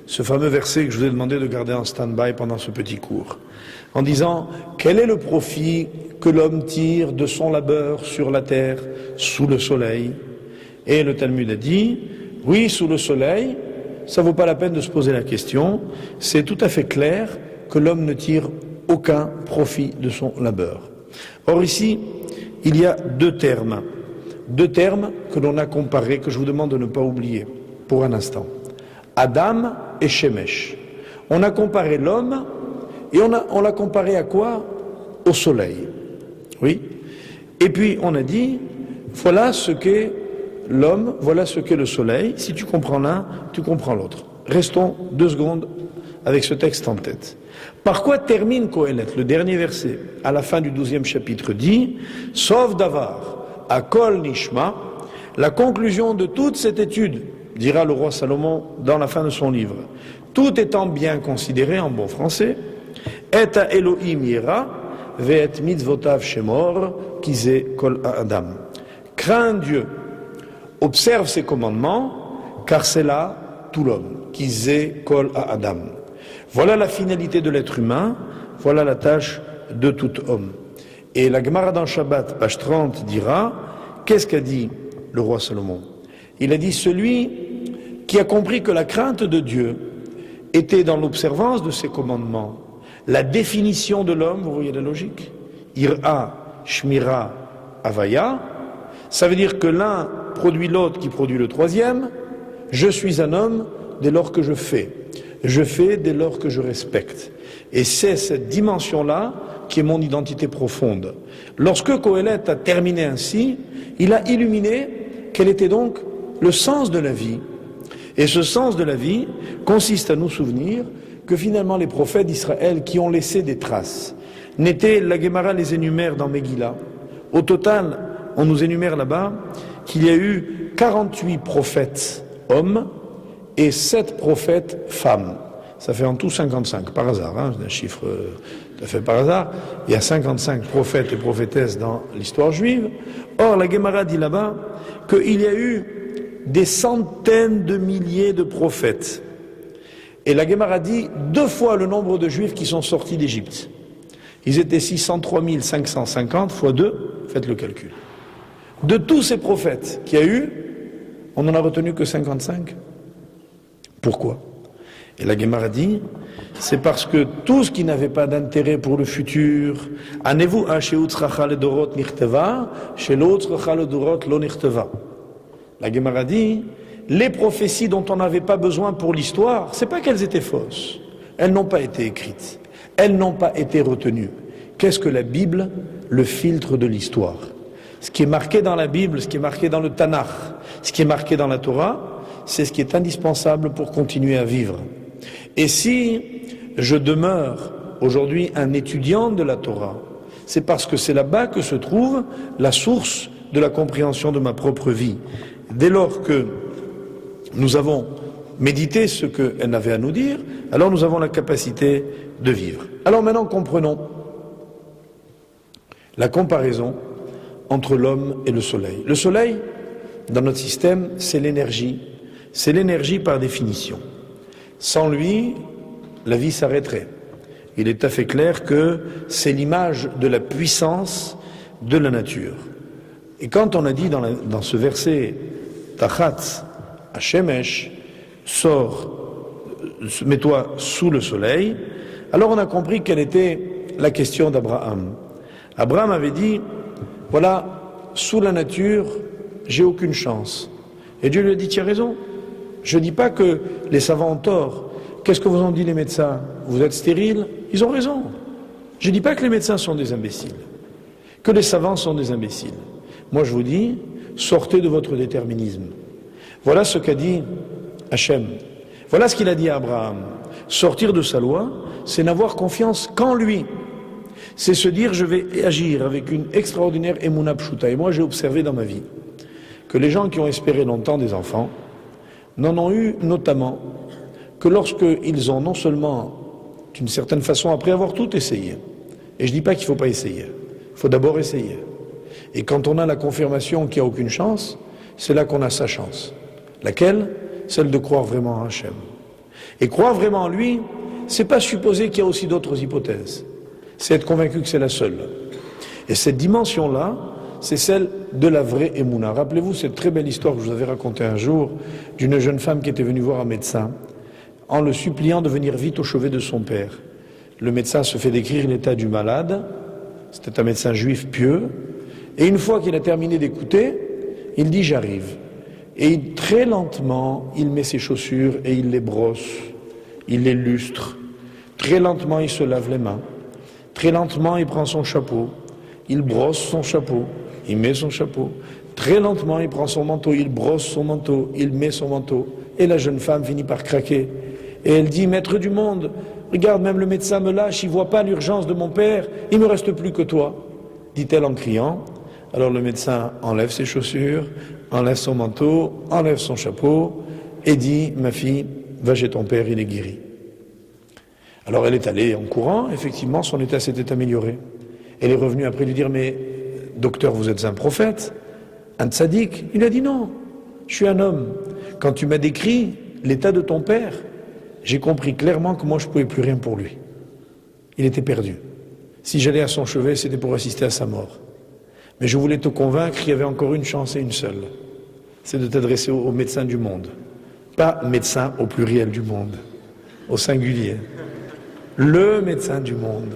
Ce fameux verset que je vous ai demandé de garder en stand-by pendant ce petit cours. En disant, quel est le profit que l'homme tire de son labeur sur la terre, sous le soleil? Et le Talmud a dit, oui, sous le soleil, ça ne vaut pas la peine de se poser la question. C'est tout à fait clair que l'homme ne tire aucun profit de son labeur. Or ici, il y a deux termes que l'on a comparés, que je vous demande de ne pas oublier pour un instant. Adam et Shemesh. On a comparé l'homme et on l'a comparé à quoi? Au soleil. Oui. Et puis on a dit, voilà ce qu'est l'homme, voilà ce qu'est le soleil. Si tu comprends l'un, tu comprends l'autre. Restons 2 secondes avec ce texte en tête. Par quoi termine Kohelet? Le dernier verset, à la fin du 12e chapitre, dit « Sauf davar, à kol nishma », la conclusion de toute cette étude, dira le roi Salomon dans la fin de son livre, tout étant bien considéré en bon français, « Et à Elohim yera, ve'et mitzvotav shemor, kize kol adam ». Crains Dieu, observe ses commandements, car c'est là tout l'homme, kize kol adam. Voilà la finalité de l'être humain, voilà la tâche de tout homme. Et la Gemara dans Shabbat, page 30, dira, qu'est-ce qu'a dit le roi Salomon? Il a dit, celui qui a compris que la crainte de Dieu était dans l'observance de ses commandements, la définition de l'homme, vous voyez la logique, Ira, Shmira, Avaya, ça veut dire que l'un produit l'autre qui produit le troisième, je suis un homme dès lors que je fais dès lors que je respecte. Et c'est cette dimension-là qui est mon identité profonde. Lorsque Kohelet a terminé ainsi, il a illuminé quel était donc le sens de la vie. Et ce sens de la vie consiste à nous souvenir que finalement les prophètes d'Israël qui ont laissé des traces n'étaient, la Gemara les énumère dans Megillah. Au total, on nous énumère là-bas qu'il y a eu 48 prophètes hommes et 7 prophètes femmes. Ça fait en tout 55, par hasard, hein, c'est un chiffre tout à fait par hasard. Il y a 55 prophètes et prophétesses dans l'histoire juive. Or, la Gemara dit là-bas qu'il y a eu des centaines de milliers de prophètes. Et la Gemara dit 2 fois le nombre de juifs qui sont sortis d'Égypte. Ils étaient 603 550 fois 2, faites le calcul. De tous ces prophètes qu'il y a eu, on n'en a retenu que 55. Pourquoi? Et la Gemara dit, c'est parce que tout ce qui n'avait pas d'intérêt pour le futur, Anevu Asheutz le Dorot Nichteva, chez l'autre le Dorot Lo Nichteva. La Gemara dit, les prophéties dont on n'avait pas besoin pour l'histoire, c'est pas qu'elles étaient fausses. Elles n'ont pas été écrites. Elles n'ont pas été retenues. Qu'est-ce que la Bible? Le filtre de l'histoire. Ce qui est marqué dans la Bible, ce qui est marqué dans le Tanakh, ce qui est marqué dans la Torah, c'est ce qui est indispensable pour continuer à vivre. Et si je demeure aujourd'hui un étudiant de la Torah, c'est parce que c'est là-bas que se trouve la source de la compréhension de ma propre vie. Dès lors que nous avons médité ce qu'elle avait à nous dire, alors nous avons la capacité de vivre. Alors maintenant comprenons la comparaison entre l'homme et le soleil. Le soleil, dans notre système, c'est l'énergie. C'est l'énergie par définition. Sans lui, la vie s'arrêterait. Il est tout à fait clair que c'est l'image de la puissance de la nature. Et quand on a dit dans ce verset, Tachatz Hashemesh, sors, mets-toi sous le soleil, alors on a compris quelle était la question d'Abraham. Abraham avait dit, voilà, sous la nature, j'ai aucune chance. Et Dieu lui a dit, tu as raison. Je ne dis pas que les savants ont tort. Qu'est-ce que vous ont dit les médecins? Vous êtes stérile? Ils ont raison. Je ne dis pas que les médecins sont des imbéciles, que les savants sont des imbéciles. Moi je vous dis, sortez de votre déterminisme. Voilà ce qu'a dit Hachem. Voilà ce qu'il a dit à Abraham. Sortir de sa loi, c'est n'avoir confiance qu'en lui. C'est se dire, je vais agir avec une extraordinaire émouna pshuta. Et moi j'ai observé dans ma vie que les gens qui ont espéré longtemps des enfants n'en ont eu notamment que lorsqu'ils ont non seulement, d'une certaine façon, après avoir tout essayé, et je ne dis pas qu'il ne faut pas essayer, il faut d'abord essayer. Et quand on a la confirmation qu'il n'y a aucune chance, c'est là qu'on a sa chance. Laquelle? Celle de croire vraiment en Hachem. Et croire vraiment en lui, c'est pas supposer qu'il y a aussi d'autres hypothèses. C'est être convaincu que c'est la seule. Et cette dimension-là, c'est celle de la vraie émouna. Rappelez-vous cette très belle histoire que je vous avais racontée un jour d'une jeune femme qui était venue voir un médecin en le suppliant de venir vite au chevet de son père. Le médecin se fait décrire l'état du malade, c'était un médecin juif pieux, et une fois qu'il a terminé d'écouter, il dit j'arrive. Et très lentement, il met ses chaussures et il les brosse, il les lustre. Très lentement, il se lave les mains. Très lentement, il prend son chapeau, il brosse son chapeau, il met son chapeau. Très lentement, il prend son manteau, il brosse son manteau, il met son manteau. Et la jeune femme finit par craquer. Et elle dit, maître du monde, regarde, même le médecin me lâche, il ne voit pas l'urgence de mon père, il ne me reste plus que toi, dit-elle en criant. Alors le médecin enlève ses chaussures, enlève son manteau, enlève son chapeau, et dit, ma fille, va chez ton père, il est guéri. Alors elle est allée en courant, effectivement, son état s'était amélioré. Elle est revenue après lui dire, mais docteur, vous êtes un prophète, un tzaddik. Il a dit, non, je suis un homme. Quand tu m'as décrit l'état de ton père, j'ai compris clairement que moi je ne pouvais plus rien pour lui. Il était perdu. Si j'allais à son chevet, c'était pour assister à sa mort. Mais je voulais te convaincre qu'il y avait encore une chance et une seule. C'est de t'adresser au médecin du monde. Pas médecin au pluriel du monde, au singulier. Le médecin du monde.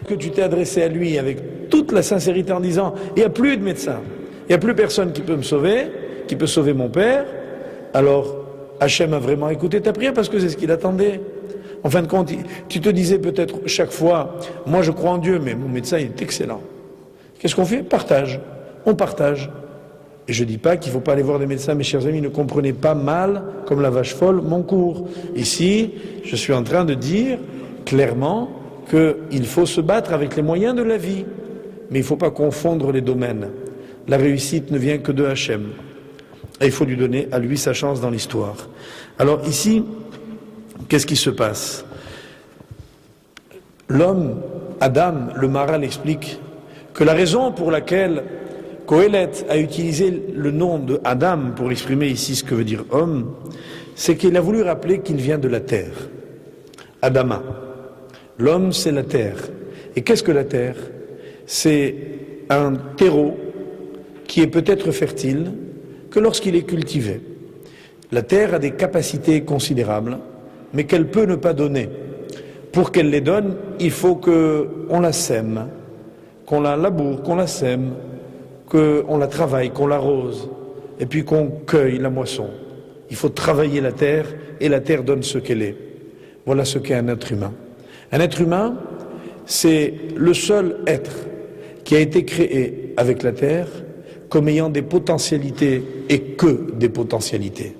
Que tu t'es adressé à lui avec toute la sincérité en disant, il n'y a plus de médecin, il n'y a plus personne qui peut me sauver, qui peut sauver mon père, alors Hachem a vraiment écouté ta prière parce que c'est ce qu'il attendait. En fin de compte, tu te disais peut-être chaque fois, moi je crois en Dieu, mais mon médecin il est excellent. Qu'est-ce qu'on fait? Partage. On partage. Et je ne dis pas qu'il ne faut pas aller voir des médecins, mes chers amis, ne comprenez pas mal, comme la vache folle, mon cours. Ici, je suis en train de dire clairement qu'il faut se battre avec les moyens de la vie. Mais il ne faut pas confondre les domaines. La réussite ne vient que de Hachem. Et il faut lui donner à lui sa chance dans l'histoire. Alors ici, qu'est-ce qui se passe? L'homme, Adam, le Maharal explique que la raison pour laquelle Kohelet a utilisé le nom de Adam pour exprimer ici ce que veut dire homme, c'est qu'il a voulu rappeler qu'il vient de la terre. Adama. L'homme, c'est la terre. Et qu'est-ce que la terre? C'est un terreau qui est peut-être fertile que lorsqu'il est cultivé. La terre a des capacités considérables, mais qu'elle peut ne pas donner. Pour qu'elle les donne, il faut qu'on la sème, qu'on la laboure, qu'on la sème, qu'on la travaille, qu'on l'arrose, et puis qu'on cueille la moisson. Il faut travailler la terre, et la terre donne ce qu'elle est. Voilà ce qu'est un être humain. Un être humain, c'est le seul être qui a été créé avec la terre comme ayant des potentialités et que des potentialités.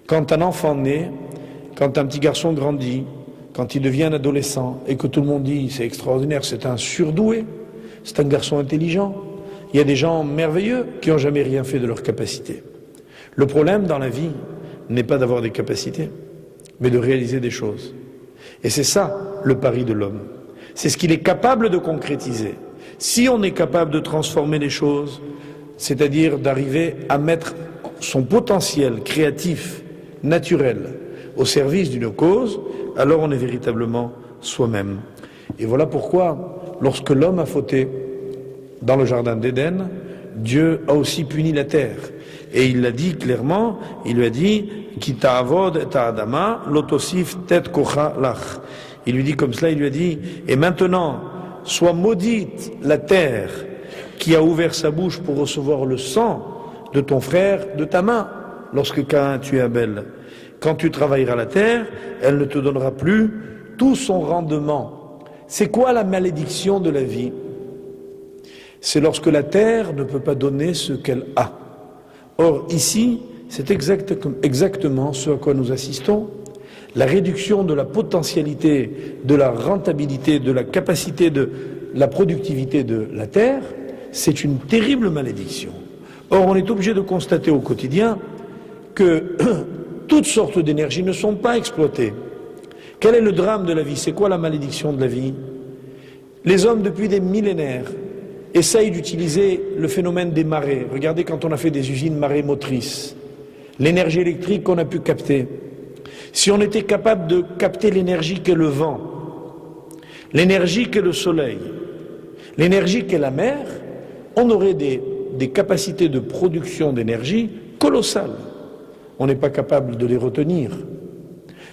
Quand un enfant naît, quand un petit garçon grandit, quand il devient un adolescent et que tout le monde dit c'est extraordinaire, c'est un surdoué, c'est un garçon intelligent, il y a des gens merveilleux qui n'ont jamais rien fait de leurs capacités. Le problème dans la vie n'est pas d'avoir des capacités, mais de réaliser des choses. Et c'est ça le pari de l'homme. C'est ce qu'il est capable de concrétiser. Si on est capable de transformer les choses, c'est-à-dire d'arriver à mettre son potentiel créatif, naturel, au service d'une cause, alors on est véritablement soi-même. Et voilà pourquoi, lorsque l'homme a fauté dans le jardin d'Éden, Dieu a aussi puni la terre. Et il l'a dit clairement, il lui a dit « Ki ta'avod ta adama, lotosif tet kocha lach ». Il lui dit comme cela, il lui a dit « Et maintenant, soit maudite la terre qui a ouvert sa bouche pour recevoir le sang de ton frère de ta main, lorsque Caïn tue Abel. Quand tu travailleras la terre, elle ne te donnera plus tout son rendement. » C'est quoi la malédiction de la vie? C'est lorsque la terre ne peut pas donner ce qu'elle a. Or, ici, c'est exactement ce à quoi nous assistons. La réduction de la potentialité, de la rentabilité, de la capacité de la productivité de la terre, c'est une terrible malédiction. Or, on est obligé de constater au quotidien que toutes sortes d'énergies ne sont pas exploitées. Quel est le drame de la vie? C'est quoi la malédiction de la vie? Les hommes, depuis des millénaires, essayent d'utiliser le phénomène des marées. Regardez quand on a fait des usines marémotrices, l'énergie électrique qu'on a pu capter. Si on était capable de capter l'énergie qu'est le vent, l'énergie qu'est le soleil, l'énergie qu'est la mer, on aurait des des capacités de production d'énergie colossales. On n'est pas capable de les retenir.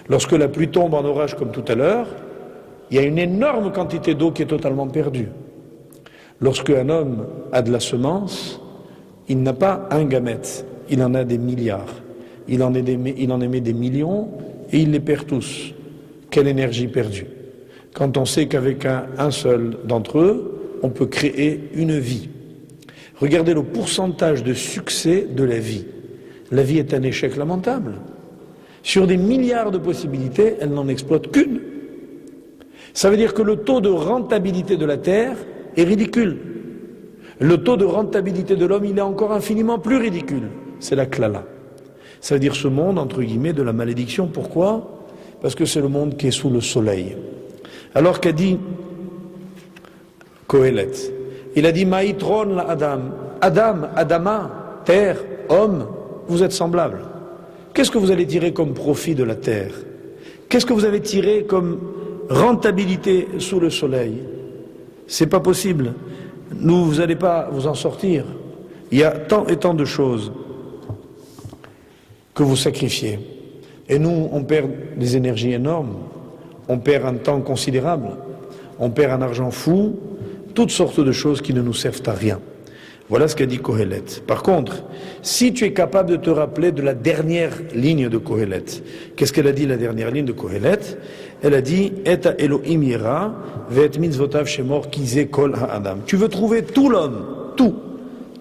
Lorsque la pluie tombe en orage comme tout à l'heure, il y a une énorme quantité d'eau qui est totalement perdue. Lorsque un homme a de la semence, il n'a pas un gamète, il en a des milliards. Il en émet des millions et il les perd tous. Quelle énergie perdue. Quand on sait qu'avec un seul d'entre eux, on peut créer une vie. Regardez le pourcentage de succès de la vie. La vie est un échec lamentable. Sur des milliards de possibilités, elle n'en exploite qu'une. Ça veut dire que le taux de rentabilité de la Terre est ridicule. Le taux de rentabilité de l'homme, il est encore infiniment plus ridicule. C'est la klala. Ça veut dire ce monde, entre guillemets, de la malédiction. Pourquoi? Parce que c'est le monde qui est sous le soleil. Alors qu'a dit Kohelet? Il a dit Maïtron la Adam. Adam, Adama, terre, homme, vous êtes semblables. Qu'est-ce que vous allez tirer comme profit de la terre? Qu'est-ce que vous avez tiré comme rentabilité sous le soleil? C'est pas possible. Vous n'allez pas vous en sortir. Il y a tant et tant de choses que vous sacrifiez. Et nous, on perd des énergies énormes, on perd un temps considérable, on perd un argent fou, toutes sortes de choses qui ne nous servent à rien. Voilà ce qu'a dit Kohelet. Par contre, si tu es capable de te rappeler de la dernière ligne de Kohelet, qu'est-ce qu'elle a dit la dernière ligne de Kohelet? Elle a dit Eta Elohim yira ve'et mitzvotav shemor kize kol ha'adam. Tu veux trouver tout l'homme, tout.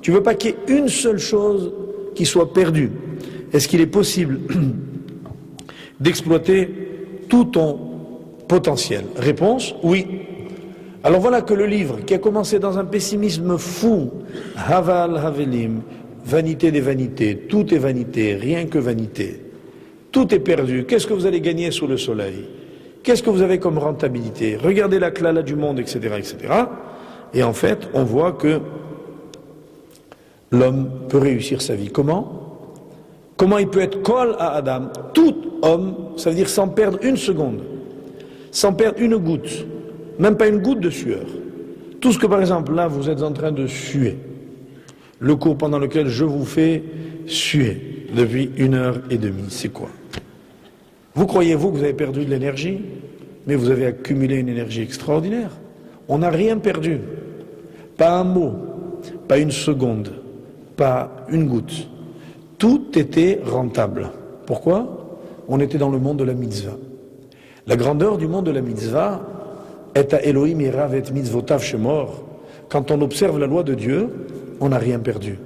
Tu veux pas qu'il y ait une seule chose qui soit perdue. Est-ce qu'il est possible d'exploiter tout ton potentiel? Réponse, oui. Alors voilà que le livre, qui a commencé dans un pessimisme fou, Haval Havelim, vanité des vanités, tout est vanité, rien que vanité. Tout est perdu. Qu'est-ce que vous allez gagner sous le soleil? Qu'est-ce que vous avez comme rentabilité? Regardez la klala du monde, etc., etc. Et en fait, on voit que l'homme peut réussir sa vie. Comment? Comment il peut être kol à Adam? Tout homme, ça veut dire sans perdre une seconde, sans perdre une goutte, même pas une goutte de sueur. Tout ce que par exemple là vous êtes en train de suer, le cours pendant lequel je vous fais suer depuis 1h30, c'est quoi? Vous croyez-vous que vous avez perdu de l'énergie? Mais vous avez accumulé une énergie extraordinaire. On n'a rien perdu, pas un mot, pas une seconde, pas une goutte. Tout était rentable. Pourquoi? On était dans le monde de la mitzvah. La grandeur du monde de la mitzvah est à Elohim irav et mitzvotav shemor. Quand on observe la loi de Dieu, on n'a rien perdu.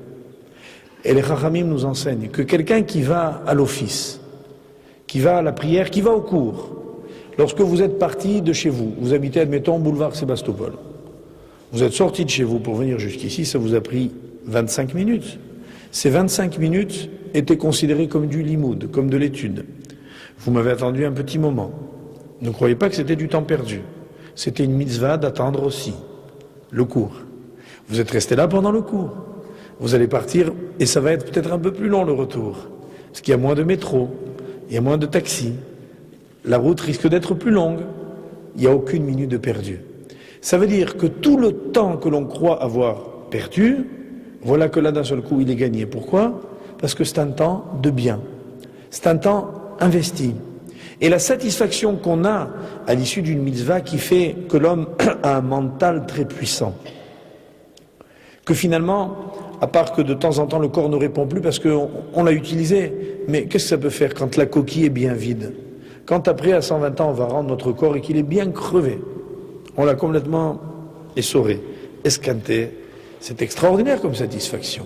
Et les Chachamim nous enseignent que quelqu'un qui va à l'office, qui va à la prière, qui va au cours, lorsque vous êtes parti de chez vous, vous habitez, admettons, boulevard Sébastopol, vous êtes sorti de chez vous pour venir jusqu'ici, ça vous a pris 25 minutes. Ces 25 minutes étaient considérées comme du limoud, comme de l'étude. Vous m'avez attendu un petit moment. Ne croyez pas que c'était du temps perdu. C'était une mitzvah d'attendre aussi le cours. Vous êtes resté là pendant le cours. Vous allez partir et ça va être peut-être un peu plus long le retour. Parce qu'il y a moins de métro, il y a moins de taxis. La route risque d'être plus longue. Il n'y a aucune minute de perdu. Ça veut dire que tout le temps que l'on croit avoir perdu, voilà que là d'un seul coup il est gagné. Pourquoi? Parce que c'est un temps de bien. C'est un temps investi. Et la satisfaction qu'on a à l'issue d'une mitzvah qui fait que l'homme a un mental très puissant. Que finalement, à part que de temps en temps le corps ne répond plus parce qu'on l'a utilisé, mais qu'est-ce que ça peut faire quand la coquille est bien vide? Quand après à 120 ans on va rendre notre corps et qu'il est bien crevé, on l'a complètement essoré, esquinté, c'est extraordinaire comme satisfaction.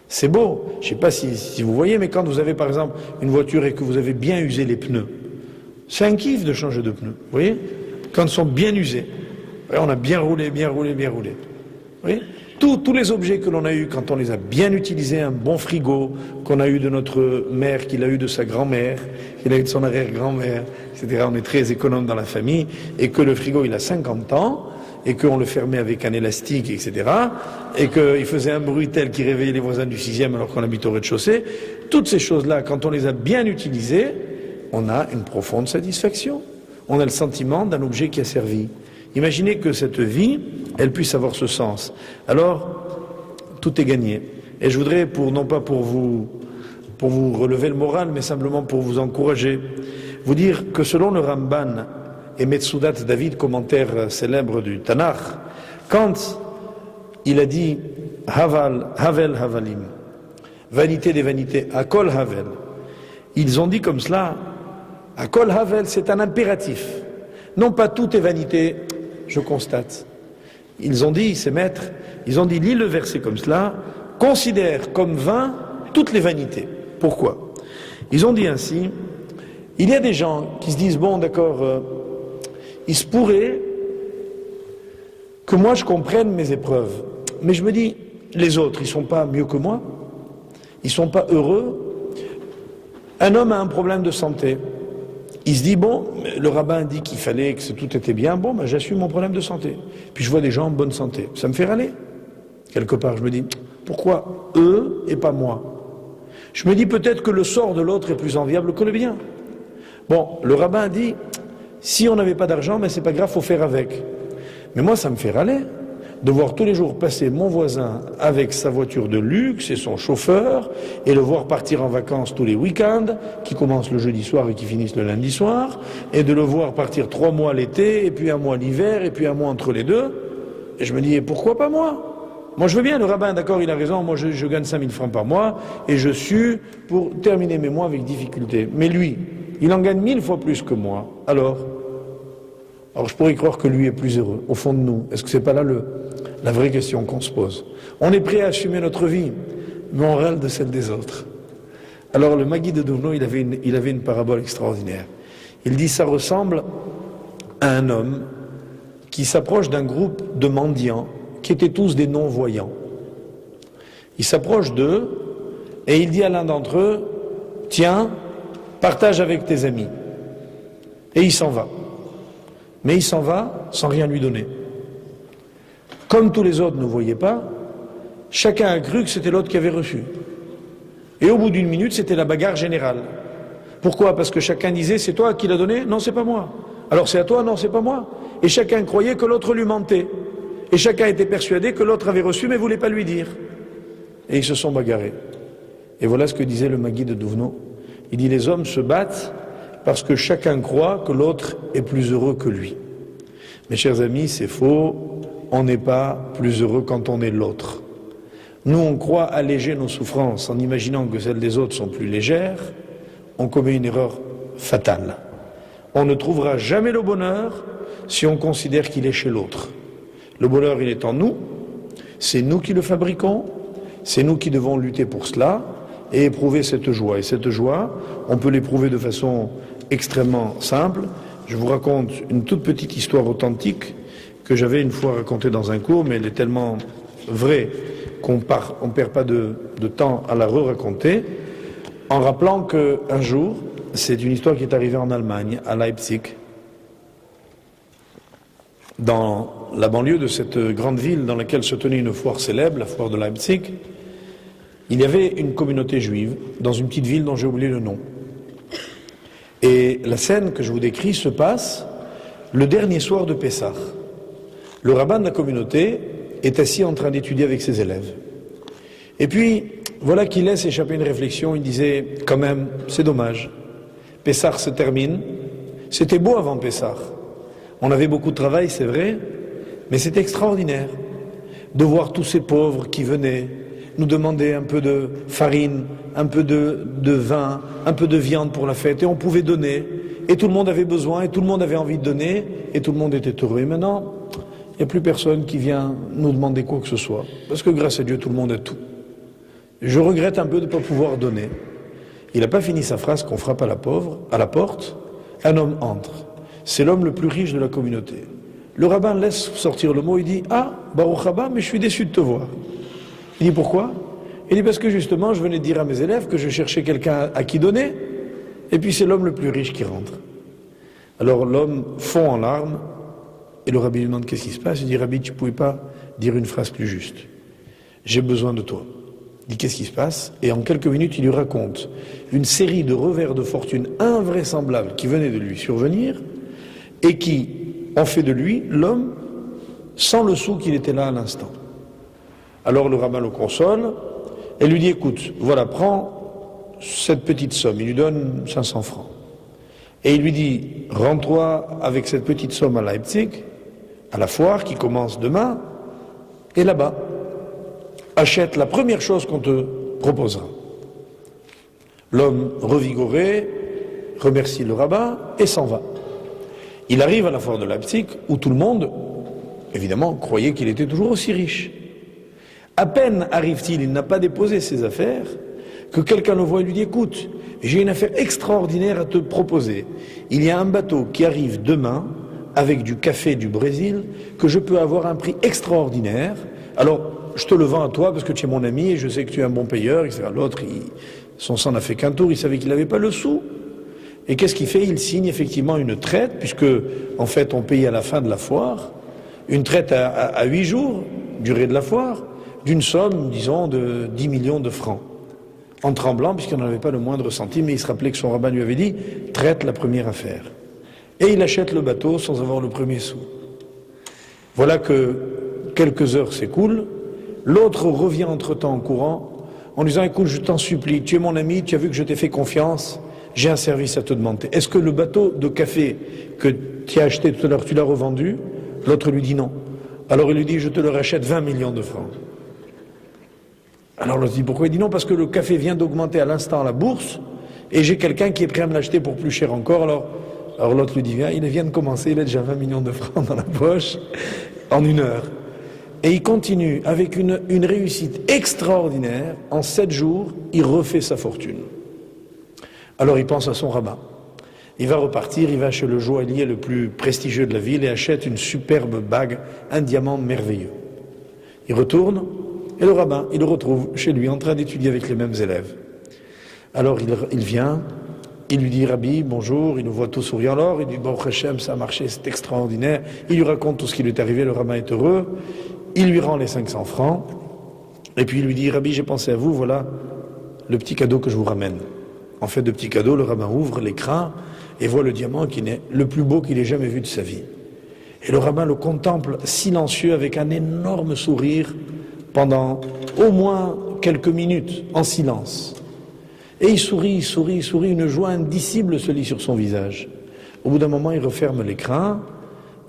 C'est beau, je ne sais pas si vous voyez, mais quand vous avez par exemple une voiture et que vous avez bien usé les pneus, c'est un kiff de changer de pneus, vous voyez? Quand ils sont bien usés, on a bien roulé, bien roulé, bien roulé. Vous voyez? Tous les objets que l'on a eus, quand on les a bien utilisés, un bon frigo qu'on a eu de notre mère, qu'il a eu de sa grand-mère, qu'il a eu de son arrière-grand-mère, etc. On est très économe dans la famille, et que le frigo il a 50 ans, et qu'on le fermait avec un élastique, etc., et qu'il faisait un bruit tel qui réveillait les voisins du 6e alors qu'on habite au rez-de-chaussée, toutes ces choses-là, quand on les a bien utilisées, on a une profonde satisfaction. On a le sentiment d'un objet qui a servi. Imaginez que cette vie, elle puisse avoir ce sens. Alors, tout est gagné. Et je voudrais, non pas pour vous relever le moral, mais simplement pour vous encourager, vous dire que selon le Ramban et Metsudat David, commentaire célèbre du Tanakh, quand il a dit Havel Havalim, vanité des vanités, Akol Havel, ils ont dit comme cela, Akol Havel, c'est un impératif. Non pas tout est vanité, je constate. Ils ont dit, ces maîtres, ils ont dit, lis le verset comme cela, considère comme vain toutes les vanités. Pourquoi? Ils ont dit ainsi, il y a des gens qui se disent, bon d'accord, il se pourrait que moi je comprenne mes épreuves. Mais je me dis, les autres, ils ne sont pas mieux que moi, ils ne sont pas heureux. Un homme a un problème de santé. Il se dit, bon, le rabbin dit qu'il fallait que tout était bien, bon, ben, j'assume mon problème de santé. Puis je vois des gens en bonne santé. Ça me fait râler. Quelque part, je me dis, pourquoi eux et pas moi? Je me dis peut-être que le sort de l'autre est plus enviable que le bien. Bon, le rabbin dit, si on n'avait pas d'argent, mais c'est pas grave, faut faire avec. Mais moi, ça me fait râler de voir tous les jours passer mon voisin avec sa voiture de luxe et son chauffeur, et le voir partir en vacances tous les week-ends, qui commencent le jeudi soir et qui finissent le lundi soir, et de le voir partir 3 mois l'été, et puis 1 mois l'hiver, et puis 1 mois entre les deux. Et je me dis, et pourquoi pas moi? Moi je veux bien, le rabbin, d'accord, il a raison, moi je gagne 5000 francs par mois, et je sue pour terminer mes mois avec difficulté. Mais lui, il en gagne 1000 fois plus que moi. Alors je pourrais croire que lui est plus heureux, au fond de nous. Est-ce que c'est pas là la vraie question qu'on se pose? On est prêt à assumer notre vie, mais on râle de celle des autres. Alors le Magui de Duvno, il avait une parabole extraordinaire. Il dit, ça ressemble à un homme qui s'approche d'un groupe de mendiants qui étaient tous des non-voyants. Il s'approche d'eux et il dit à l'un d'entre eux, tiens, partage avec tes amis. Et il s'en va. Mais il s'en va sans rien lui donner. Comme tous les autres ne voyaient pas, chacun a cru que c'était l'autre qui avait reçu. Et au bout d'une minute, c'était la bagarre générale. Pourquoi? Parce que chacun disait, c'est toi qui l'as donné? Non, c'est pas moi. Alors c'est à toi? Non, c'est pas moi. Et chacun croyait que l'autre lui mentait. Et chacun était persuadé que l'autre avait reçu mais voulait pas lui dire. Et ils se sont bagarrés. Et voilà ce que disait le Magui de Duvno. Il dit, les hommes se battent parce que chacun croit que l'autre est plus heureux que lui. Mes chers amis, c'est faux. On n'est pas plus heureux quand on est l'autre. Nous, on croit alléger nos souffrances en imaginant que celles des autres sont plus légères. On commet une erreur fatale. On ne trouvera jamais le bonheur si on considère qu'il est chez l'autre. Le bonheur, il est en nous. C'est nous qui le fabriquons. C'est nous qui devons lutter pour cela et éprouver cette joie. Et cette joie, on peut l'éprouver de façon extrêmement simple. Je vous raconte une toute petite histoire authentique que j'avais une fois racontée dans un cours, mais elle est tellement vraie qu'on ne perd pas de temps à la re-raconter, en rappelant qu'un jour, c'est une histoire qui est arrivée en Allemagne, à Leipzig, dans la banlieue de cette grande ville dans laquelle se tenait une foire célèbre, la foire de Leipzig. Il y avait une communauté juive dans une petite ville dont j'ai oublié le nom. Et la scène que je vous décris se passe le dernier soir de Pessah. Le rabbin de la communauté est assis en train d'étudier avec ses élèves. Et puis, voilà qu'il laisse échapper une réflexion. Il disait, quand même, c'est dommage. Pessah se termine. C'était beau avant Pessah. On avait beaucoup de travail, c'est vrai, mais c'était extraordinaire de voir tous ces pauvres qui venaient nous demander un peu de farine, un peu de vin, un peu de viande pour la fête, et on pouvait donner, et tout le monde avait besoin, et tout le monde avait envie de donner, et tout le monde était heureux. Et maintenant, il n'y a plus personne qui vient nous demander quoi que ce soit, parce que grâce à Dieu, tout le monde a tout. Je regrette un peu de ne pas pouvoir donner. Il n'a pas fini sa phrase qu'on frappe à la porte, un homme entre. C'est l'homme le plus riche de la communauté. Le rabbin laisse sortir le mot, il dit, ah, Baruch haba, mais je suis déçu de te voir. Il dit, pourquoi? Il dit, parce que justement, je venais de dire à mes élèves que je cherchais quelqu'un à qui donner, et puis c'est l'homme le plus riche qui rentre. Alors l'homme fond en larmes, et le rabbi lui demande qu'est-ce qui se passe. Il dit, Rabbi, tu ne pouvais pas dire une phrase plus juste. J'ai besoin de toi. Il dit, qu'est-ce qui se passe? Et en quelques minutes, il lui raconte une série de revers de fortune invraisemblables qui venaient de lui survenir, et qui ont fait de lui l'homme sans le sou qu'il était là à l'instant. Alors le rabbin le console et lui dit, écoute, voilà, prends cette petite somme. Il lui donne 500 francs. Et il lui dit, rends-toi avec cette petite somme à Leipzig, à la foire qui commence demain, et là-bas, achète la première chose qu'on te proposera. L'homme revigoré remercie le rabbin et s'en va. Il arrive à la foire de Leipzig où tout le monde, évidemment, croyait qu'il était toujours aussi riche. À peine arrive-t-il, il n'a pas déposé ses affaires, que quelqu'un le voit et lui dit, écoute, j'ai une affaire extraordinaire à te proposer. Il y a un bateau qui arrive demain avec du café du Brésil que je peux avoir à un prix extraordinaire. Alors, je te le vends à toi parce que tu es mon ami et je sais que tu es un bon payeur, etc. L'autre, son sang n'a fait qu'un tour, il savait qu'il n'avait pas le sou. Et qu'est-ce qu'il fait? Il signe effectivement une traite, puisque en fait on paye à la fin de la foire, une traite à 8 jours, durée de la foire, d'une somme, disons, de 10 millions de francs. En tremblant, puisqu'il n'en avait pas le moindre centime, mais il se rappelait que son rabbin lui avait dit, traite la première affaire. Et il achète le bateau sans avoir le premier sou. Voilà que quelques heures s'écoulent, l'autre revient entre-temps en courant, en disant, écoute, je t'en supplie, tu es mon ami, tu as vu que je t'ai fait confiance, j'ai un service à te demander. Est-ce que le bateau de café que tu as acheté tout à l'heure, tu l'as revendu? L'autre lui dit non. Alors il lui dit, je te le rachète 20 millions de francs. Alors l'autre dit, pourquoi? Il dit non, parce que le café vient d'augmenter à l'instant à la bourse, et j'ai quelqu'un qui est prêt à me l'acheter pour plus cher encore. Alors l'autre lui dit, viens, il vient de commencer, il a déjà 20 millions de francs dans la poche, en 1 heure. Et il continue avec une réussite extraordinaire. En 7 jours, il refait sa fortune. Alors il pense à son rabbin. Il va repartir, il va chez le joaillier le plus prestigieux de la ville et achète une superbe bague, un diamant merveilleux. Il retourne et le rabbin, il le retrouve chez lui en train d'étudier avec les mêmes élèves. Alors il vient, il lui dit, Rabbi, bonjour, il le voit tout souriant. Alors il dit, Baruch Hashem, ça a marché, c'est extraordinaire. Il lui raconte tout ce qui lui est arrivé, le rabbin est heureux. Il lui rend les 500 francs et puis il lui dit, Rabbi, j'ai pensé à vous, voilà le petit cadeau que je vous ramène. En fait de petit cadeau, le rabbin ouvre l'écran et voit le diamant qui est le plus beau qu'il ait jamais vu de sa vie. Et le rabbin le contemple silencieux avec un énorme sourire pendant au moins quelques minutes en silence. Et il sourit, une joie indicible se lit sur son visage. Au bout d'un moment, il referme l'écran,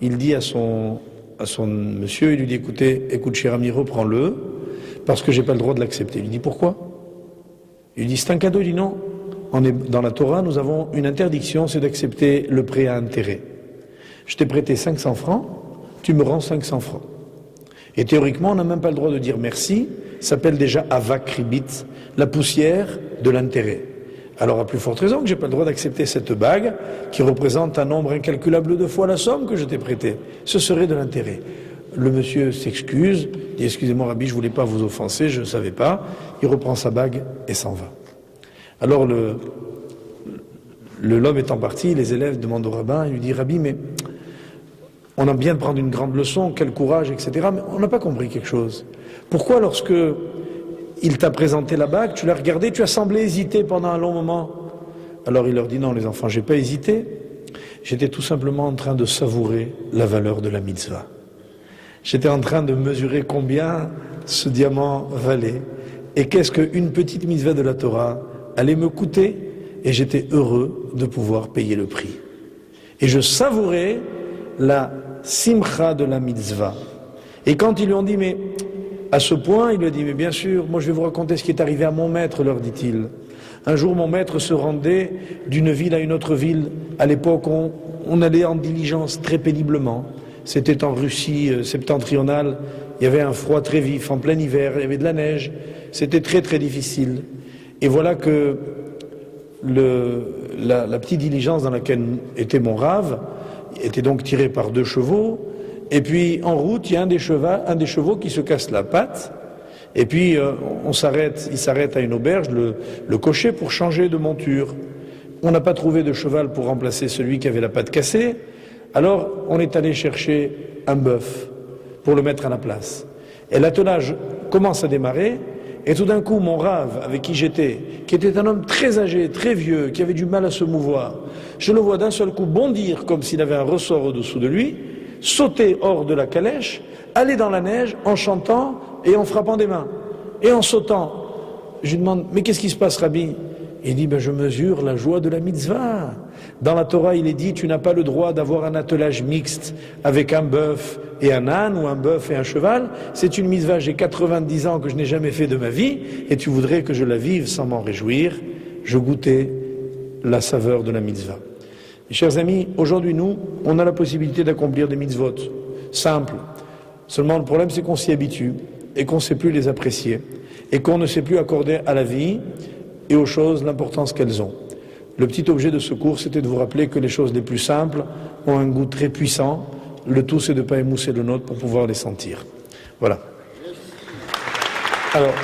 il dit à son monsieur, il lui dit, écoute cher ami, reprends-le, parce que j'ai pas le droit de l'accepter. Il lui dit, pourquoi? Il lui dit, c'est un cadeau. Il dit, non, dans la Torah, nous avons une interdiction, c'est d'accepter le prêt à intérêt. Je t'ai prêté 500 francs, tu me rends 500 francs. Et théoriquement, on n'a même pas le droit de dire merci, ça s'appelle déjà avak ribit, la poussière de l'intérêt. Alors à plus forte raison que j'ai pas le droit d'accepter cette bague qui représente un nombre incalculable de fois la somme que je t'ai prêtée. Ce serait de l'intérêt. Le monsieur s'excuse, dit, excusez-moi Rabbi, je voulais pas vous offenser, je ne savais pas. Il reprend sa bague et s'en va. Alors l'homme étant parti, les élèves demandent au rabbin, il lui dit, Rabbi, mais on a bien de prendre une grande leçon, quel courage, etc. Mais on n'a pas compris quelque chose. Pourquoi lorsque il t'a présenté la bague, tu l'as regardée, tu as semblé hésiter pendant un long moment? Alors il leur dit, non les enfants, j'ai pas hésité. J'étais tout simplement en train de savourer la valeur de la mitzvah. J'étais en train de mesurer combien ce diamant valait et qu'est-ce qu'une petite mitzvah de la Torah allait me coûter, et j'étais heureux de pouvoir payer le prix. Et je savourais la simcha de la mitzvah. Et quand ils lui ont dit, mais à ce point, il lui a dit, mais bien sûr, moi je vais vous raconter ce qui est arrivé à mon maître, leur dit-il. Un jour, mon maître se rendait d'une ville à une autre ville. À l'époque, on allait en diligence très péniblement. C'était en Russie septentrionale. Il y avait un froid très vif, en plein hiver, il y avait de la neige. C'était très très difficile. Et voilà que la petite diligence dans laquelle était mon rave était donc tirée par 2 chevaux. Et puis en route, il y a un des chevaux qui se casse la patte. Et puis il s'arrête à une auberge, le cocher, pour changer de monture. On n'a pas trouvé de cheval pour remplacer celui qui avait la patte cassée. Alors on est allé chercher un bœuf pour le mettre à la place. Et l'attelage commence à démarrer. Et tout d'un coup, mon rave, avec qui j'étais, qui était un homme très âgé, très vieux, qui avait du mal à se mouvoir, je le vois d'un seul coup bondir comme s'il avait un ressort au-dessous de lui, sauter hors de la calèche, aller dans la neige en chantant et en frappant des mains, et en sautant. Je lui demande, mais qu'est-ce qui se passe, Rabbi? Il dit, je mesure la joie de la mitzvah. Dans la Torah, il est dit, tu n'as pas le droit d'avoir un attelage mixte avec un bœuf et un âne, ou un bœuf et un cheval. C'est une mitzvah, j'ai 90 ans que je n'ai jamais fait de ma vie, et tu voudrais que je la vive sans m'en réjouir. Je goûtais la saveur de la mitzvah. Mes chers amis, aujourd'hui, nous, on a la possibilité d'accomplir des mitzvot simples. Seulement, le problème, c'est qu'on s'y habitue, et qu'on ne sait plus les apprécier, et qu'on ne sait plus accorder à la vie et aux choses l'importance qu'elles ont. Le petit objet de ce cours, c'était de vous rappeler que les choses les plus simples ont un goût très puissant. Le tout, c'est de ne pas émousser le nôtre pour pouvoir les sentir. Voilà. Alors,